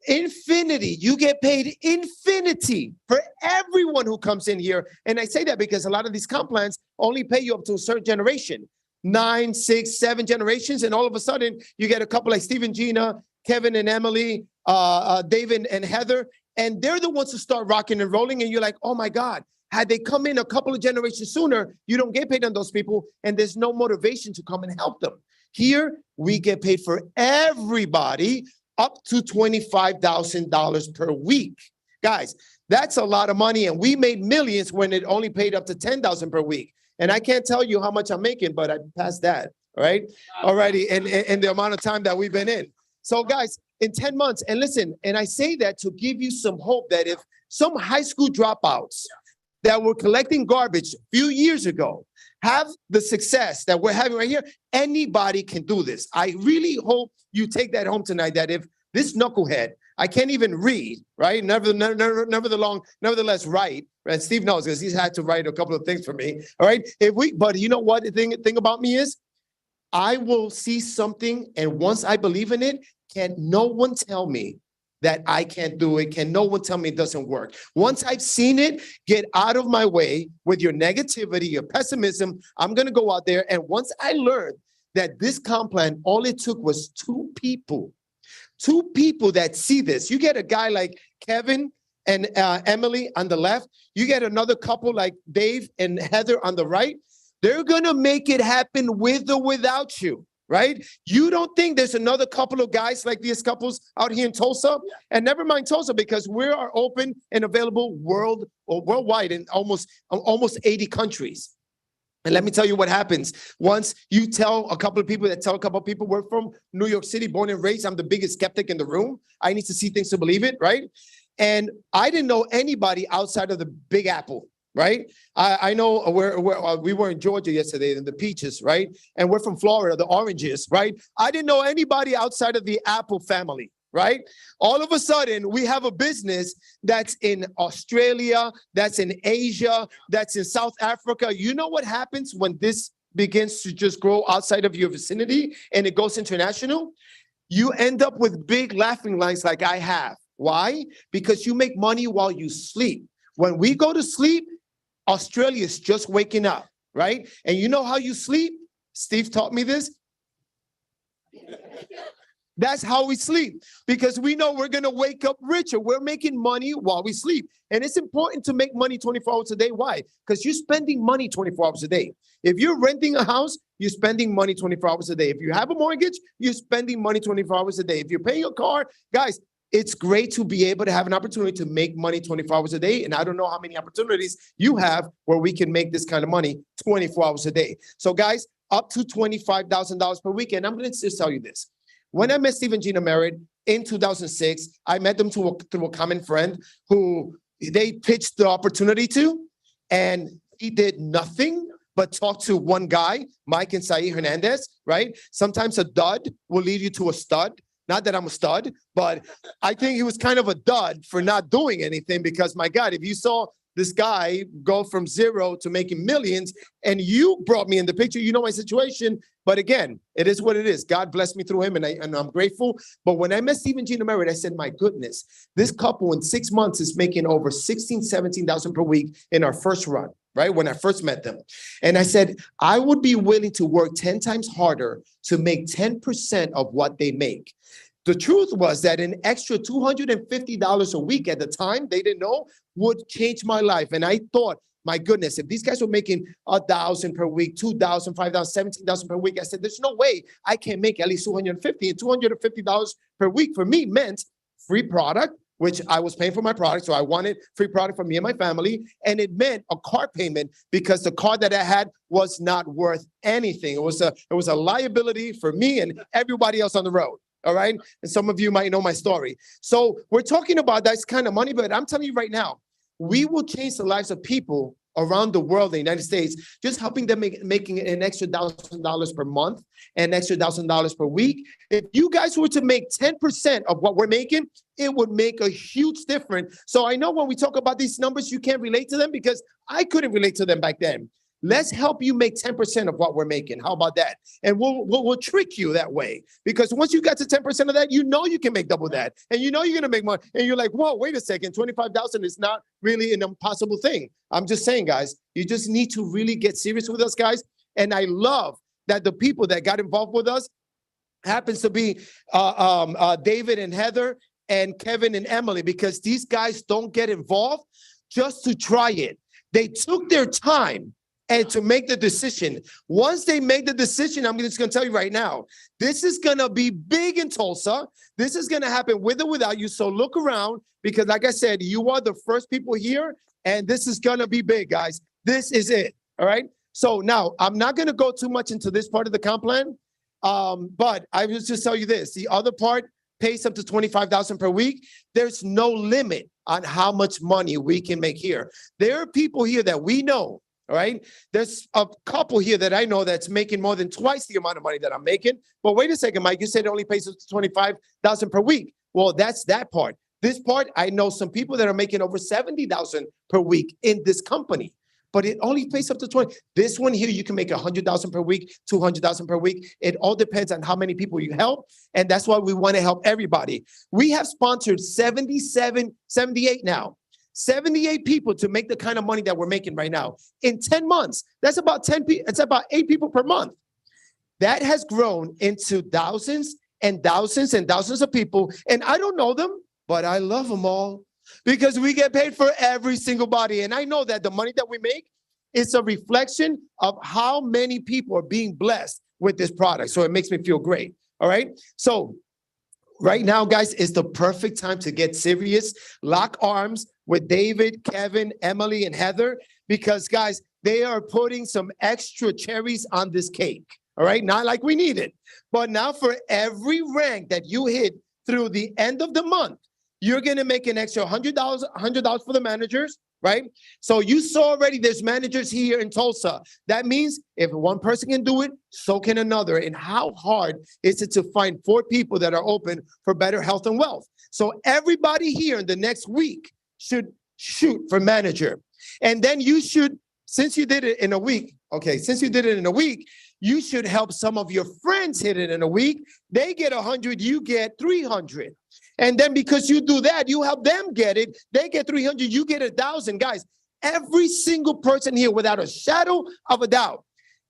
infinity. You get paid infinity for everyone who comes in here. And I say that because a lot of these comp plans only pay you up to a certain generation. 9, 6, 7 generations. And all of a sudden, you get a couple like Steve and Gina, Kevin and Emily, David and Heather. And they're the ones who start rocking and rolling. And you're like, oh my God, had they come in a couple of generations sooner, you don't get paid on those people. And there's no motivation to come and help them. Here, we get paid for everybody up to $25,000 per week. Guys, that's a lot of money. And we made millions when it only paid up to $10,000 per week. And I can't tell you how much I'm making, but I passed that, right? Already, and the amount of time that we've been in. So guys, in 10 months, and listen, and I say that to give you some hope that if some high school dropouts that were collecting garbage a few years ago have the success that we're having right here, anybody can do this. I really hope you take that home tonight, that if this knucklehead, I can't even read, right? Nevertheless, write. And Steve knows because he's had to write a couple of things for me, all right? But you know what the thing about me is? I will see something, and once I believe in it, can no one tell me that I can't do it? Can no one tell me it doesn't work? Once I've seen it, get out of my way with your negativity, your pessimism. I'm going to go out there, and once I learned that this comp plan, all it took was 2 people that see this. You get a guy like Kevin and Emily on the left. You get another couple like Dave and Heather on the right. They're going to make it happen with or without you. right? You don't think there's another couple of guys like these couples out here in Tulsa? And never mind Tulsa, because we are open and available worldwide in almost 80 countries. And let me tell you what happens. Once you tell a couple of people that tell a couple of people, we're from New York City, born and raised. I'm the biggest skeptic in the room. I need to see things to believe it, right? And I didn't know anybody outside of the Big Apple, right? I know we were in Georgia yesterday in the peaches, right? And we're from Florida, the oranges, right? I didn't know anybody outside of the Apple family, right? All of a sudden, we have a business that's in Australia, that's in Asia, that's in South Africa. You know what happens when this begins to just grow outside of your vicinity and it goes international? You end up with big laughing lines like I have. Why? Because you make money while you sleep. When we go to sleep, Australia is just waking up, right? And you know how you sleep? Steve taught me this. That's how we sleep, because we know we're going to wake up richer. We're making money while we sleep. And it's important to make money 24 hours a day. Why? Because you're spending money 24 hours a day. If you're renting a house, you're spending money 24 hours a day. If you have a mortgage, you're spending money 24 hours a day. If you're paying your car, guys, it's great to be able to have an opportunity to make money 24 hours a day. And I don't know how many opportunities you have where we can make this kind of money 24 hours a day. So guys, up to $25,000 per week. And I'm going to just tell you this. When I met Steve and Gina Merritt in 2006, I met them through a common friend who they pitched the opportunity to, and he did nothing but talk to one guy, Mike and Saeed Hernandez, right? Sometimes a dud will lead you to a stud. Not that I'm a stud, but I think he was kind of a dud for not doing anything, because my God, if you saw this guy go from zero to making millions and you brought me in the picture, you know my situation. But again, it is what it is. God blessed me through him, and I'm grateful. But when I met Steve and Gina Merritt, I said, my goodness, this couple in 6 months is making over $16,000, $17,000 per week in our first run, right? When I first met them. And I said, I would be willing to work 10 times harder to make 10% of what they make. The truth was that an extra $250 a week at the time, they didn't know, would change my life. And I thought, my goodness, if these guys were making $1,000 per week, $2,000, $5,000, $17,000 per week, I said, there's no way I can make at least $250. And $250 per week for me meant free product, which I was paying for my product. So I wanted free product for me and my family. And it meant a car payment, because the car that I had was not worth anything. It was a liability for me and everybody else on the road. All right. And some of you might know my story. So we're talking about that kind of money, but I'm telling you right now, we will change the lives of people around the world, in the United States, just helping them making an extra $1,000 per month and extra $1,000 per week. If you guys were to make 10% of what we're making, it would make a huge difference. So I know when we talk about these numbers, you can't relate to them, because I couldn't relate to them back then. Let's help you make 10% of what we're making. How about that? And we'll trick you that way, because once you got to 10% of that, you know you can make double that, and you know you're gonna make money. And you're like, whoa, wait a second, 25,000 is not really an impossible thing. I'm just saying, guys, you just need to really get serious with us, guys. And I love that the people that got involved with us happens to be David and Heather and Kevin and Emily, because these guys don't get involved just to try it. They took their time and to make the decision. Once they make the decision, I'm just going to tell you right now, this is going to be big in Tulsa. This is going to happen with or without you. So look around, because like I said, you are the first people here, and this is going to be big, guys. This is it. All right. So now I'm not going to go too much into this part of the comp plan, but I will just tell you this. The other part pays up to $25,000 per week. There's no limit on how much money we can make here. There are people here that we know. All right. There's a couple here that I know that's making more than twice the amount of money that I'm making. But wait a second, Mike, you said it only pays us $25,000 per week. Well, that's that part. This part, I know some people that are making over $70,000 per week in this company, but it only pays up to 20. This one here, you can make $100,000 per week, $200,000 per week. It all depends on how many people you help. And that's why we want to help everybody. We have sponsored 78 now. 78 people to make the kind of money that we're making right now. In 10 months, that's about 10 people. It's about 8 people per month. That has grown into thousands and thousands and thousands of people. And I don't know them, but I love them all, because we get paid for every single body. And I know that the money that we make is a reflection of how many people are being blessed with this product. So it makes me feel great. All right. So right now, guys, is the perfect time to get serious. Lock arms with David, Kevin, Emily, and Heather, because guys, they are putting some extra cherries on this cake. All right. Not like we need it, but now for every rank that you hit through the end of the month, you're going to make an extra $100 for the managers, right? So you saw already there's managers here in Tulsa. That means if one person can do it, so can another. And how hard is it to find 4 people that are open for better health and wealth? So everybody here in the next week should shoot for manager. And then you should, since you did it in a week, you should help some of your friends hit it in a week. They get 100, you get 300. And then because you do that, you help them get it. They get 300, you get 1,000. Guys, every single person here, without a shadow of a doubt,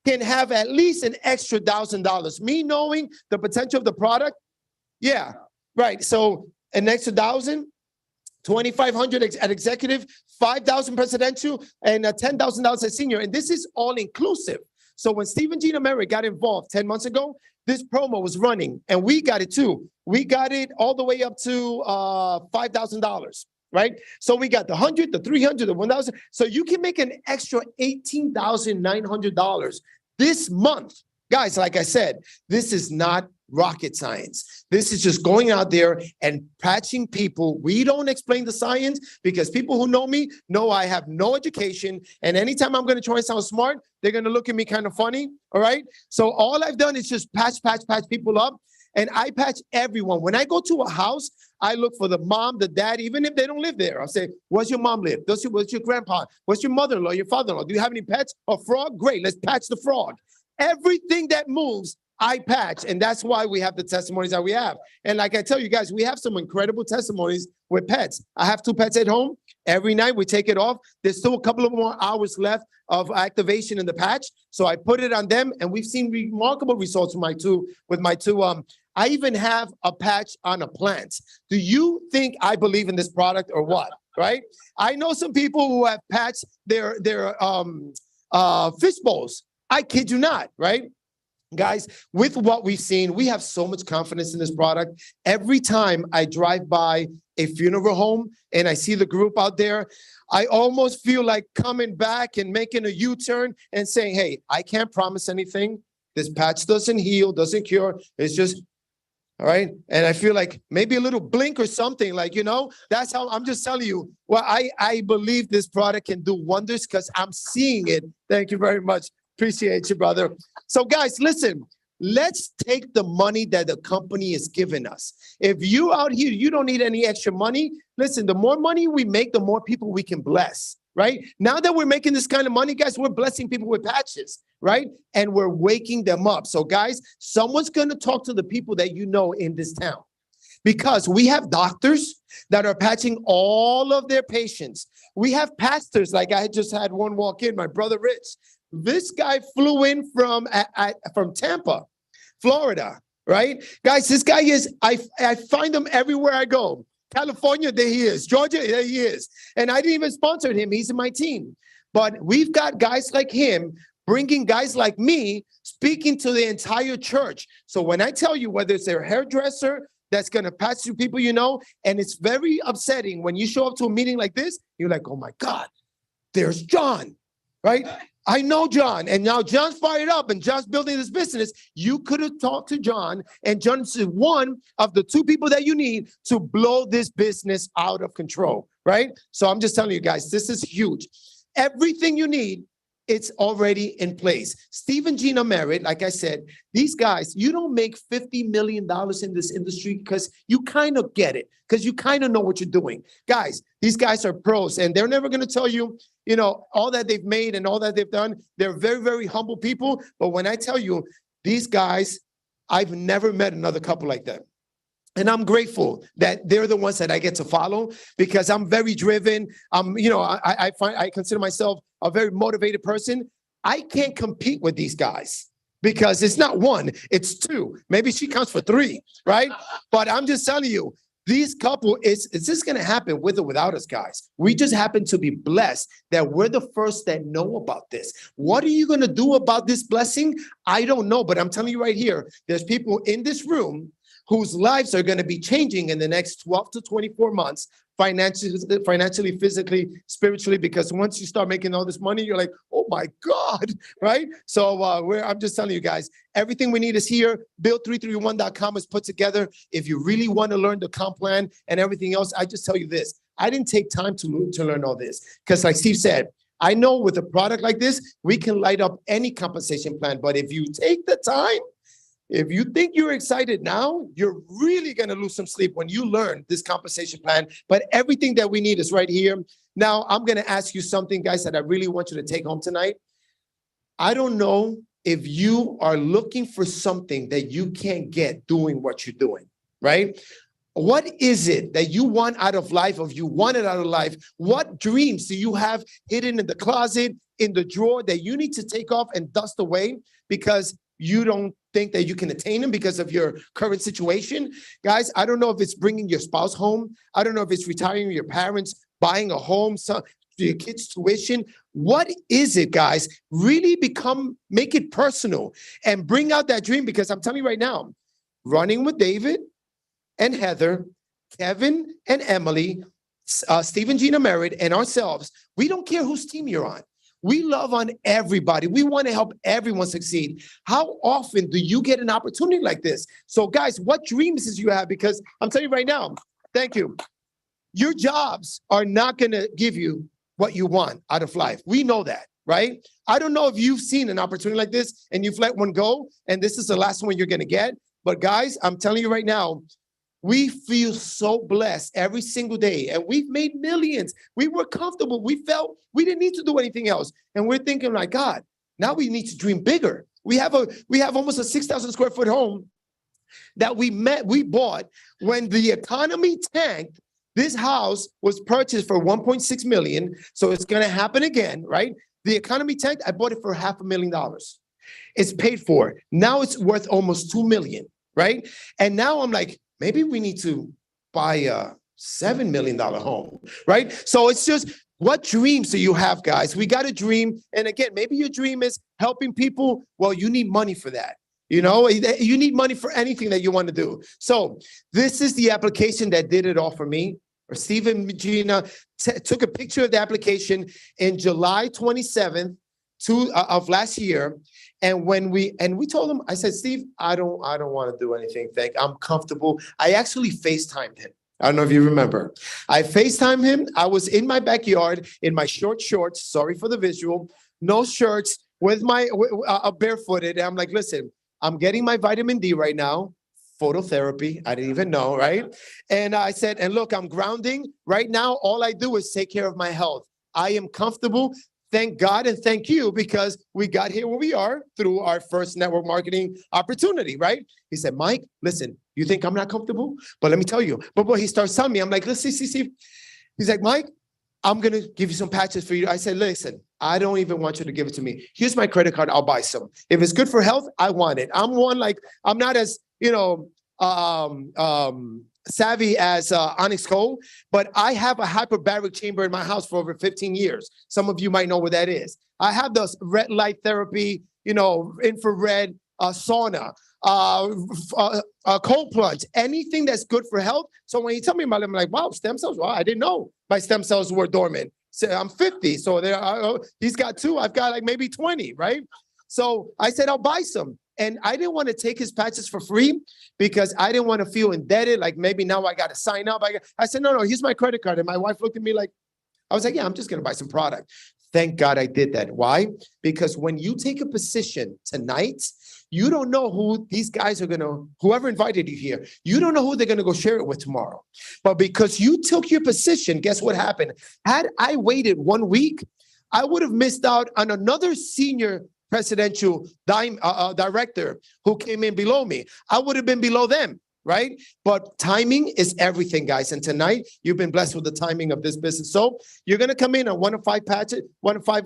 can have at least an extra $1,000. Me knowing the potential of the product, yeah, right. So an extra 1,000, 2,500 at executive, 5,000 presidential, and $10,000 at senior. And this is all inclusive. So when Steve and Gina Merritt got involved 10 months ago, this promo was running, and we got it too. We got it all the way up to $5,000, right? So we got the 100, the 300, the 1,000. So you can make an extra $18,900 this month. Guys, like I said, this is not rocket science. This is just going out there and patching people. We don't explain the science because people who know me know I have no education. And anytime I'm going to try and sound smart, they're going to look at me kind of funny. All right. So all I've done is just patch people up. And I patch everyone. When I go to a house, I look for the mom, the dad, even if they don't live there. I'll say, where's your mom live? What's your grandpa? What's your mother-in-law, your father-in-law? Do you have any pets? A frog? Great. Let's patch the frog. Everything that moves, I patch. And that's why we have the testimonies that we have. And like I tell you guys, we have some incredible testimonies with pets. I have 2 pets at home. Every night we take it off. There's still a couple of more hours left of activation in the patch. So I put it on them, and we've seen remarkable results with my two. I even have a patch on a plant. Do you think I believe in this product or what? Right? I know some people who have patched their fish bowls. I kid you not, right? Guys, with what we've seen, we have so much confidence in this product. Every time I drive by a funeral home and I see the group out there, I almost feel like coming back and making a U-turn and saying, hey, I can't promise anything. This patch doesn't heal, doesn't cure. It's just, all right. And I feel like maybe a little blink or something, like, that's how I'm just telling you. Well, I believe this product can do wonders because I'm seeing it. Thank you very much. Appreciate you, brother. So guys, listen, let's take the money that the company is giving us. If you out here, you don't need any extra money. Listen, the more money we make, the more people we can bless, right? Now that we're making this kind of money, guys, we're blessing people with patches, right? And we're waking them up. So guys, someone's going to talk to the people that you know in this town, because we have doctors that are patching all of their patients. We have pastors, like I just had one walk in, my brother Rich. This guy flew in from Tampa, Florida, right? Guys, this guy is, I find him everywhere I go. California, there he is. Georgia, there he is. And I didn't even sponsor him. He's in my team. But we've got guys like him bringing guys like me, speaking to the entire church. So when I tell you, whether it's their hairdresser that's going to patch through people and it's very upsetting when you show up to a meeting like this, you're like, oh my God, there's John, right? I know John, and now John's fired up and John's building this business. You could have talked to John, and John's one of the 2 people that you need to blow this business out of control, right? So I'm just telling you guys, this is huge. Everything you need, it's already in place. Steve and Gina Merritt, like I said, these guys, you don't make $50 million in this industry because you kind of get it, because you kind of know what you're doing. Guys, these guys are pros, and they're never going to tell you, all that they've made and all that they've done. They're very, very humble people. But when I tell you, these guys, I've never met another couple like them. And I'm grateful that they're the ones that I get to follow, because I'm very driven. I consider myself a very motivated person. I can't compete with these guys because it's not 1, it's 2. Maybe she counts for 3, right? But I'm just telling you, These couple, it's just going to happen with or without us, guys. We just happen to be blessed that we're the first that know about this. What are you going to do about this blessing? I don't know, but I'm telling you right here, there's people in this room whose lives are going to be changing in the next 12 to 24 months, financially, physically, spiritually, because once you start making all this money, you're like, oh my God, right? So I'm just telling you guys, everything we need is here. Build331.com is put together. If you really want to learn the comp plan and everything else, I just tell you this. I didn't take time to learn all this because like Steve said, I know with a product like this, we can light up any compensation plan. But if you take the time, if you think you're excited now, you're really going to lose some sleep when you learn this compensation plan. But everything that we need is right here. Now, I'm going to ask you something, guys, that I really want you to take home tonight. I don't know if you are looking for something that you can't get doing what you're doing, right? What is it that you want out of life, or you want it out of life? What dreams do you have hidden in the closet, in the drawer that you need to take off and dust away because you don't think that you can attain them because of your current situation? Guys, I don't know if it's bringing your spouse home. I don't know if it's retiring your parents, buying a home, your kids' tuition. What is it, guys? Really make it personal and bring out that dream, because I'm telling you right now, running with David and Heather, Kevin and Emily, Steve and Gina married, and ourselves, we don't care whose team you're on. We love on everybody. We want to help everyone succeed. How often do you get an opportunity like this? So guys, what dreams do you have? Because I'm telling you right now, thank you. Your jobs are not going to give you what you want out of life. We know that, right? I don't know if you've seen an opportunity like this and you've let one go and this is the last one you're going to get. But guys, I'm telling you right now, we feel so blessed every single day, and we've made millions. We were comfortable. We felt we didn't need to do anything else. And we're thinking like, God, now we need to dream bigger. We have almost a 6,000 square foot home that we bought when the economy tanked. This house was purchased for 1.6 million. So it's going to happen again, right? The economy tanked. I bought it for $500,000. It's paid for. Now it's worth almost 2 million, right? And now I'm like, maybe we need to buy a $7 million home, right? So it's just, what dreams do you have, guys? We got a dream. And again, maybe your dream is helping people. Well, you need money for that. You know, you need money for anything that you want to do. So this is the application that did it all for me. Steve and Gina took a picture of the application in July 27th of last year. And when we told him, I said, Steve, I don't want to do anything. I'm comfortable. I actually FaceTimed him. I don't know if you remember. I FaceTimed him. I was in my backyard in my short shorts. Sorry for the visual. No shirts, with my barefooted. And I'm like, listen, I'm getting my vitamin D right now. Phototherapy. I didn't even know, right? And I said, and look, I'm grounding. Right now, all I do is take care of my health. I am comfortable. Thank God and thank you, because we got here where we are through our first network marketing opportunity, right? He said, Mike, listen, you think I'm not comfortable? But let me tell you. But boy, he starts telling me, I'm like, let's see. He's like, Mike, I'm going to give you some patches for you. I said, listen, I don't even want you to give it to me. Here's my credit card. I'll buy some. If it's good for health, I want it. I'm not as, savvy as Onyx Cole, but I have a hyperbaric chamber in my house for over 15 years. Some of you might know what that is. I have this red light therapy, infrared sauna, cold plunge, anything that's good for health. So when you tell me about it, I'm like, wow, stem cells. Wow, I didn't know my stem cells were dormant. So I'm 50. So he's got 2. I've got like maybe 20, right? So I said, I'll buy some. And I didn't want to take his patches for free because I didn't want to feel indebted. Like maybe now I got to sign up. I said, no, here's my credit card. And my wife looked at me like, I was like, yeah, I'm just going to buy some product. Thank God I did that. Why? Because when you take a position tonight, you don't know who these guys are whoever invited you here, you don't know who they're going to go share it with tomorrow. But because you took your position, guess what happened? Had I waited 1 week, I would have missed out on another senior presidential director who came in below me. I would have been below them, right? But timing is everything, guys. And tonight, you've been blessed with the timing of this business. So you're going to come in on 1 of 5 patches, 1 of 5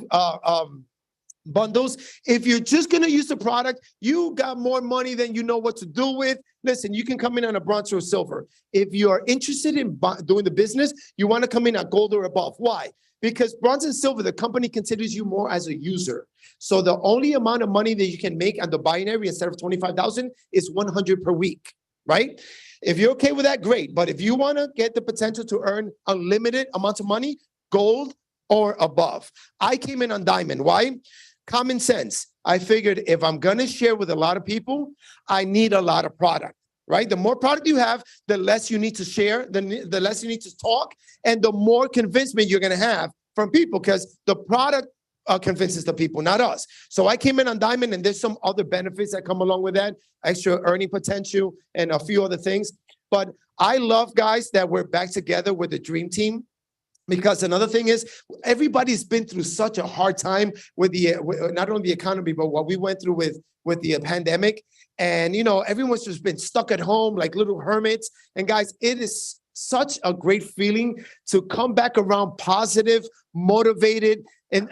bundles. If you're just going to use the product, you got more money than you know what to do with. Listen, you can come in on a bronze or silver. If you are interested in doing the business, you want to come in at gold or above. Why? Because bronze and silver, the company considers you more as a user. So the only amount of money that you can make on the binary instead of 25,000 is 100 per week, right? If you're okay with that, great. But if you want to get the potential to earn unlimited amounts of money, gold or above. I came in on diamond. Why? Common sense. I figured if I'm going to share with a lot of people, I need a lot of product, right? The more product you have, the less you need to share, the less you need to talk, and the more convincement you're going to have from people, because the product convinces the people, not us. So I came in on diamond, and there's some other benefits that come along with that, extra earning potential and a few other things. But I love, guys, that we're back together with the dream team. Because another thing is, everybody's been through such a hard time with not only the economy, but what we went through with the pandemic. And, you know, everyone's just been stuck at home like little hermits. And guys, it is such a great feeling to come back around positive, motivated, and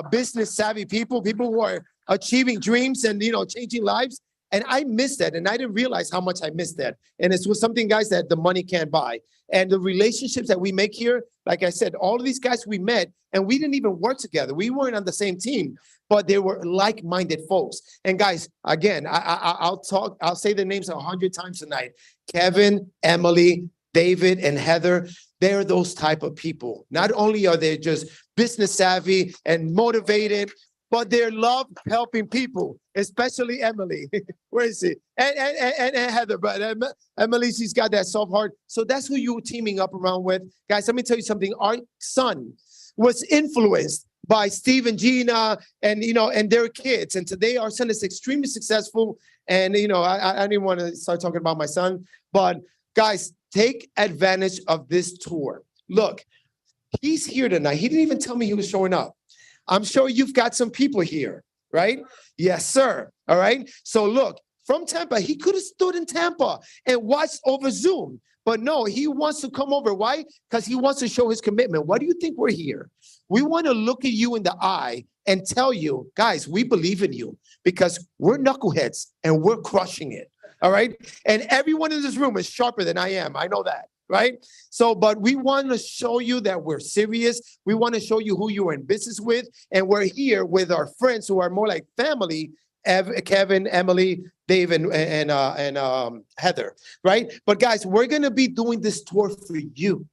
business savvy people who are achieving dreams and, you know, changing lives. And I missed that, and I didn't realize how much I missed that. And it was something, guys, that the money can't buy. And the relationships that we make here, like I said, all of these guys we met, and we didn't even work together. We weren't on the same team, but they were like-minded folks. And guys, again, I'll say the names 100 times tonight. Kevin, Emily, David, and Heather, they're those type of people. Not only are they just business savvy and motivated, but they love helping people, especially Emily. Where is she? And Heather, but Emily, she's got that soft heart. So that's who you're teaming up around with. Guys, let me tell you something. Our son was influenced by Steve and Gina and, you know, and their kids. And today our son is extremely successful. And, you know, I didn't want to start talking about my son, but guys, take advantage of this tour. Look, he's here tonight. He didn't even tell me he was showing up. I'm sure you've got some people here, right? Yes, sir. All right. So look, from Tampa, he could have stood in Tampa and watched over Zoom, but no, he wants to come over. Why? Because he wants to show his commitment. Why do you think we're here? We want to look at you in the eye and tell you, guys, we believe in you because we're knuckleheads and we're crushing it. All right. And everyone in this room is sharper than I am. I know that. Right? So, but we want to show you that we're serious. We want to show you who you are in business with. And we're here with our friends who are more like family, Kevin, Emily, Dave, and Heather, right? But guys, we're going to be doing this tour for you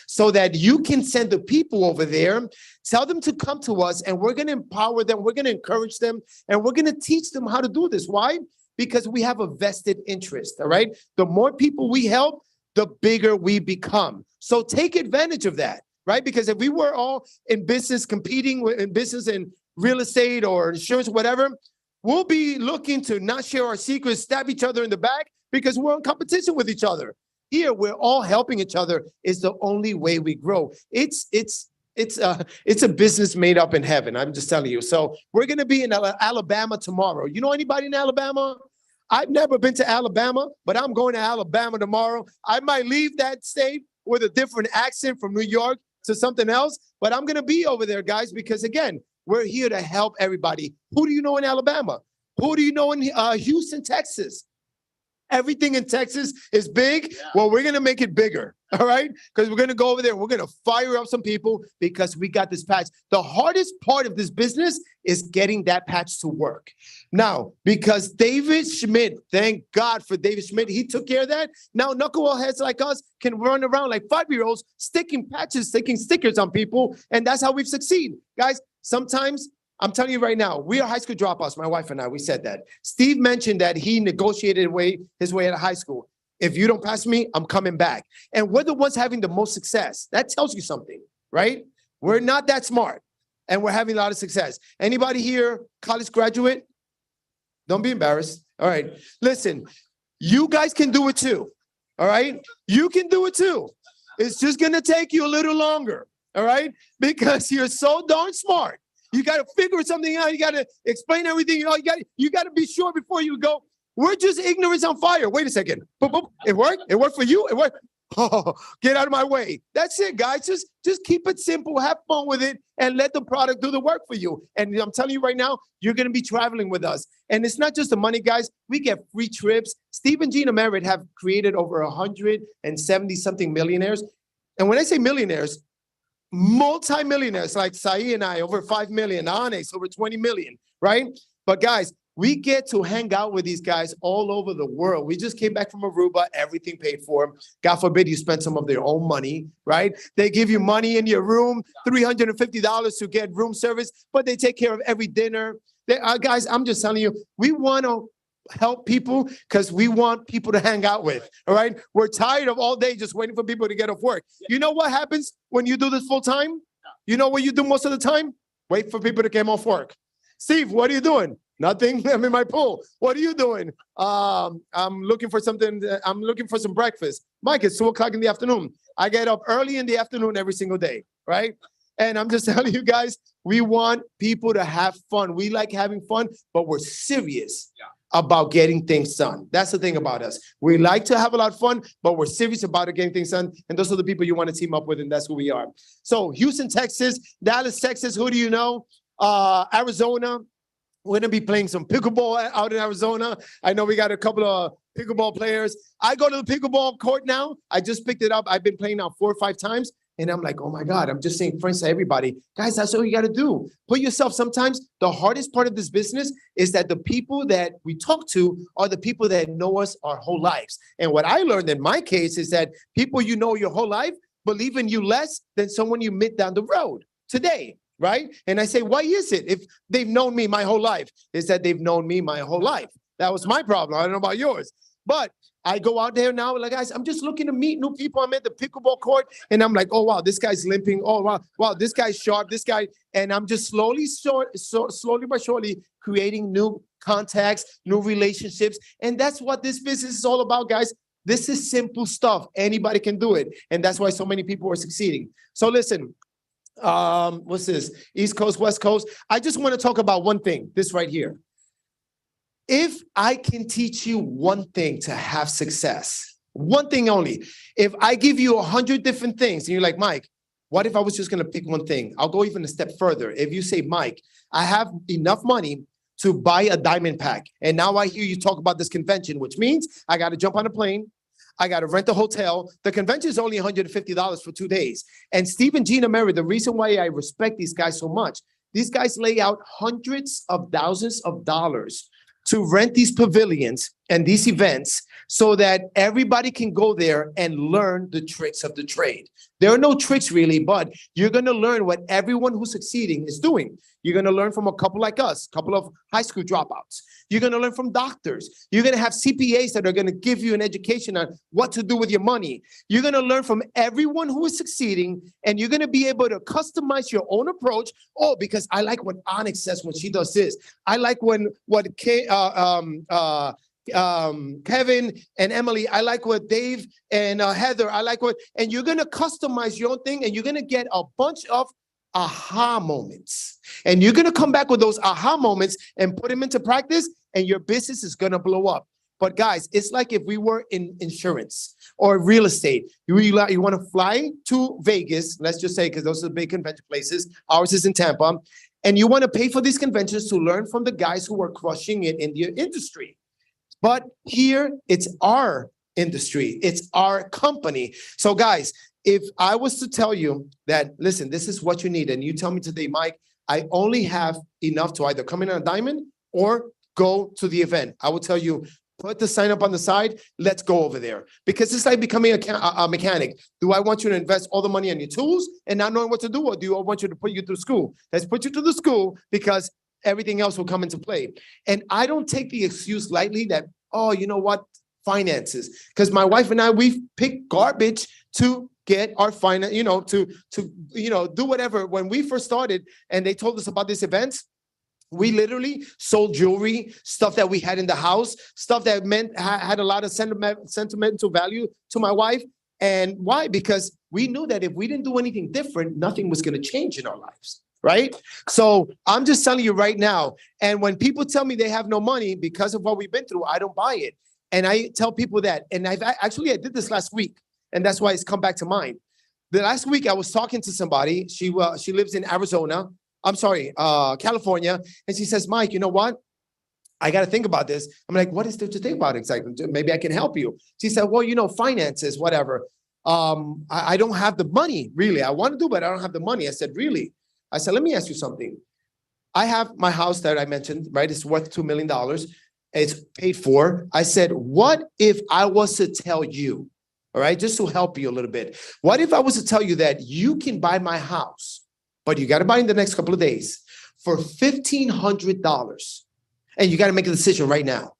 so that you can send the people over there, tell them to come to us, and we're going to empower them. We're going to encourage them, and we're going to teach them how to do this. Why? Because we have a vested interest, all right? The more people we help, the bigger we become. So take advantage of that, right? Because if we were all in business, competing in business and real estate or insurance, whatever, we'll be looking to not share our secrets, stab each other in the back because we're in competition with each other. Here, we're all helping each other. Is the only way we grow. It's a business made up in heaven. I'm just telling you. So we're going to be in Alabama tomorrow. You know anybody in Alabama? I've never been to Alabama, but I'm going to Alabama tomorrow. I might leave that state with a different accent from New York to something else, but I'm going to be over there, guys, because again, we're here to help everybody. Who do you know in Alabama? Who do you know in Houston, Texas? Everything in Texas is big. Yeah. Well, we're going to make it bigger. All right. Because we're going to go over there and we're going to fire up some people because we got this patch. The hardest part of this business is getting that patch to work. Now, because David Schmidt, thank God for David Schmidt, he took care of that. Now, knuckleheads like us can run around like 5-year-olds, sticking patches, sticking stickers on people. And that's how we've succeeded. Guys, sometimes I'm telling you right now, we are high school dropouts, my wife and I, we said that. Steve mentioned that he negotiated his way out of high school. If you don't pass me, I'm coming back. And we're the ones having the most success. That tells you something, right? We're not that smart, and we're having a lot of success. Anybody here, college graduate? Don't be embarrassed. All right. Listen, you guys can do it too. All right? You can do it too. It's just going to take you a little longer. All right? Because you're so darn smart. You got to figure something out. You got to explain everything. You know, you got to be sure before you go. We're just ignorance on fire. Wait a second. Boop, boop. It worked. It worked for you. It worked. Oh, get out of my way. That's it, guys. Just keep it simple, have fun with it, and let the product do the work for you. And I'm telling you right now, you're going to be traveling with us. And it's not just the money, guys. We get free trips. Steve and Gina Merritt have created over 170 something millionaires. And when I say millionaires, multi-millionaires like Sai and I, over 5 million, Onyx, over 20 million, right? But guys, we get to hang out with these guys all over the world. We just came back from Aruba, everything paid for. God forbid you spend some of their own money, right? They give you money in your room, $350 to get room service, but they take care of every dinner. Guys, I'm just telling you, we want to help people because we want people to hang out with, all right? We're tired of all day just waiting for people to get off work. You know what happens when you do this full time? You know what you do most of the time? Wait for people to come off work. Steve, what are you doing? Nothing. I'm in my pool. What are you doing? I'm looking for something. I'm looking for some breakfast. Mike, it's 2:00 in the afternoon. I get up early in the afternoon every single day, right? And I'm just telling you guys, we want people to have fun. We like having fun, but we're serious about getting things done. That's the thing about us. We like to have a lot of fun, but we're serious about getting things done. And those are the people you want to team up with, and that's who we are. So Houston, Texas, Dallas, Texas, who do you know? Arizona. We're going to be playing some pickleball out in Arizona. I know we got a couple of pickleball players. I go to the pickleball court now. I just picked it up. I've been playing now 4 or 5 times. And I'm like, oh my God, I'm just saying friends to everybody. Guys, that's all you got to do. Put yourself, sometimes the hardest part of this business is that the people that we talk to are the people that know us our whole lives. And what I learned in my case is that people you know your whole life believe in you less than someone you meet down the road today. Right? And I say, why is it? If they've known me my whole life, is that they've known me my whole life. That was my problem. I don't know about yours. But I go out there now, like, guys, I'm just looking to meet new people. I'm at the pickleball court, and I'm like, oh, wow, this guy's limping. Oh, wow, this guy's sharp, this guy. And I'm just slowly but surely creating new contacts, new relationships. And that's what this business is all about, guys. This is simple stuff. Anybody can do it. And that's why so many people are succeeding. So listen, what's this? East Coast, West Coast. I just want to talk about one thing, this right here. If I can teach you one thing to have success, one thing only, if I give you 100 different things and you're like, Mike, what if I was just going to pick one thing? I'll go even a step further. If you say, Mike, I have enough money to buy a diamond pack. And now I hear you talk about this convention, which means I got to jump on a plane. I got to rent a hotel. The convention is only $150 for 2 days. And Steve and Gina Merritt, the reason why I respect these guys so much, these guys lay out hundreds of thousands of dollars to rent these pavilions and these events so that everybody can go there and learn the tricks of the trade. There are no tricks really, but you're going to learn what everyone who's succeeding is doing. You're going to learn from a couple like us, a couple of high school dropouts. You're going to learn from doctors. You're going to have CPAs that are going to give you an education on what to do with your money. You're going to learn from everyone who is succeeding, and you're going to be able to customize your own approach. Oh, because I like what Onyx says when she does this. I like what Kevin and Emily, I like what Dave and Heather, I like what, and you're going to customize your own thing, and you're going to get a bunch of aha moments. And you're going to come back with those aha moments and put them into practice, and your business is going to blow up. But guys, it's like if we were in insurance or real estate. You want to fly to Vegas, let's just say, because those are the big convention places. Ours is in Tampa. And you want to pay for these conventions to learn from the guys who are crushing it in the industry. But here, it's our industry. It's our company. So guys, if I was to tell you that, listen, this is what you need, and you tell me today, Mike, I only have enough to either come in on a diamond or go to the event, I will tell you, put the sign up on the side. Let's go over there. Because it's like becoming a mechanic. Do I want you to invest all the money on your tools and not knowing what to do? Or do I want you to put you through school? Let's put you to the school, because everything else will come into play. And I don't take the excuse lightly that, oh, you know what? Finances. Because my wife and I, we've picked garbage to get our finance, to do whatever. When we first started and they told us about these events, we literally sold jewelry, stuff that we had in the house, stuff that had a lot of sentimental value to my wife. And why? Because we knew that if we didn't do anything different, nothing was going to change in our lives. Right? So I'm just telling you right now. And when people tell me they have no money because of what we've been through, I don't buy it. And I tell people that. And I did this last week. And that's why it's come back to mind. The last week I was talking to somebody. She lives in Arizona. I'm sorry, California. And she says, Mike, you know what? I got to think about this. I'm like, what is there to think about exactly? Maybe I can help you. She said, well, finances, whatever. I don't have the money, really. I want to do, but I don't have the money. I said, really? I said, let me ask you something. I have my house that I mentioned, right? It's worth $2 million. It's paid for. I said, what if I was to tell you, all right, just to help you a little bit. What if I was to tell you that you can buy my house, but you got to buy in the next couple of days for $1,500, and you got to make a decision right now.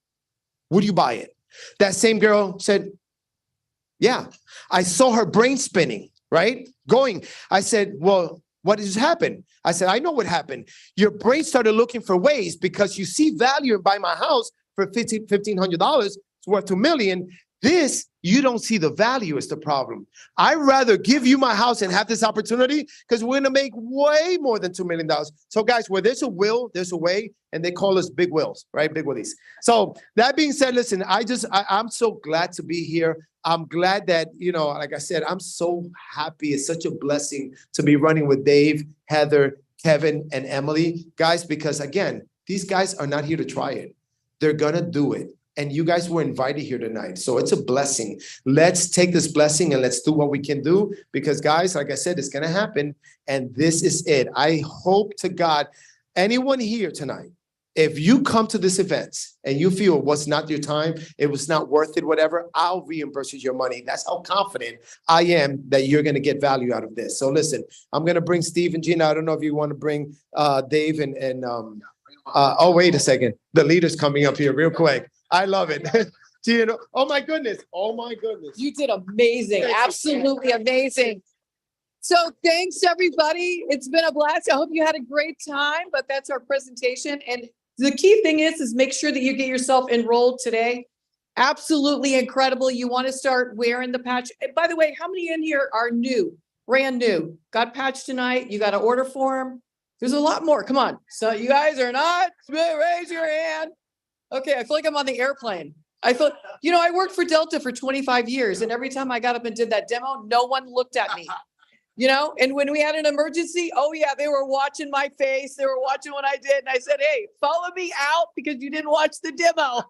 Would you buy it? That same girl said, yeah. I saw her brain spinning, right? Going. I said, well, what has happened? I said, I know what happened. Your brain started looking for ways because you see value in buying my house for $1,500. It's worth $2 million. This, you don't see the value is the problem. I'd rather give you my house and have this opportunity because we're going to make way more than $2 million. So guys, where there's a will, there's a way, and they call us big wills, right? Big willies. So that being said, listen, I'm so glad to be here. I'm glad that, like I said, I'm so happy. It's such a blessing to be running with Dave, Heather, Kevin, and Emily. Guys, because again, these guys are not here to try it. They're going to do it. And you guys were invited here tonight. So it's a blessing. Let's take this blessing and let's do what we can do. Because guys, like I said, it's going to happen. And this is it. I hope to God, anyone here tonight, if you come to this event and you feel it was not your time, it was not worth it, whatever, I'll reimburse you your money. That's how confident I am that you're going to get value out of this. So listen, I'm going to bring Steve and Gina. I don't know if you want to bring Dave and oh, wait a second. The leader's coming up here real quick. I love it. Gina, oh my goodness. Oh my goodness. You did amazing. Absolutely amazing. So thanks, everybody. It's been a blast. I hope you had a great time, but that's our presentation. And the key thing is make sure that you get yourself enrolled today. Absolutely incredible. You want to start wearing the patch. And by the way, how many in here are new, brand new? Got patched tonight? You got to order for them? There's a lot more. Come on. So you guys are not? Raise your hand. Okay, I feel like I'm on the airplane. I worked for Delta for 25 years, and every time I got up and did that demo, no one looked at me. And when we had an emergency, oh yeah, they were watching my face. They were watching what I did. And I said, hey, follow me out because you didn't watch the demo.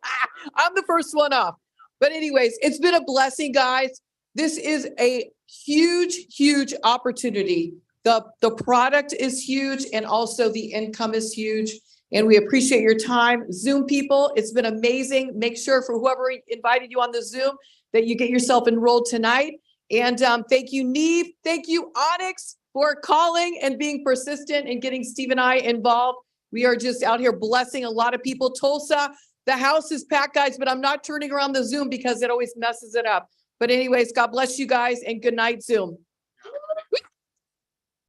I'm the first one off. But anyways, it's been a blessing, guys. This is a huge, huge opportunity. The product is huge, and also the income is huge. And we appreciate your time. Zoom people, it's been amazing. Make sure for whoever invited you on the Zoom that you get yourself enrolled tonight. And thank you, Neve. Thank you, Onyx, for calling and being persistent and getting Steve and I involved. We are just out here blessing a lot of people. Tulsa, the house is packed, guys, but I'm not turning around the Zoom because it always messes it up. But anyways, God bless you guys and good night, Zoom.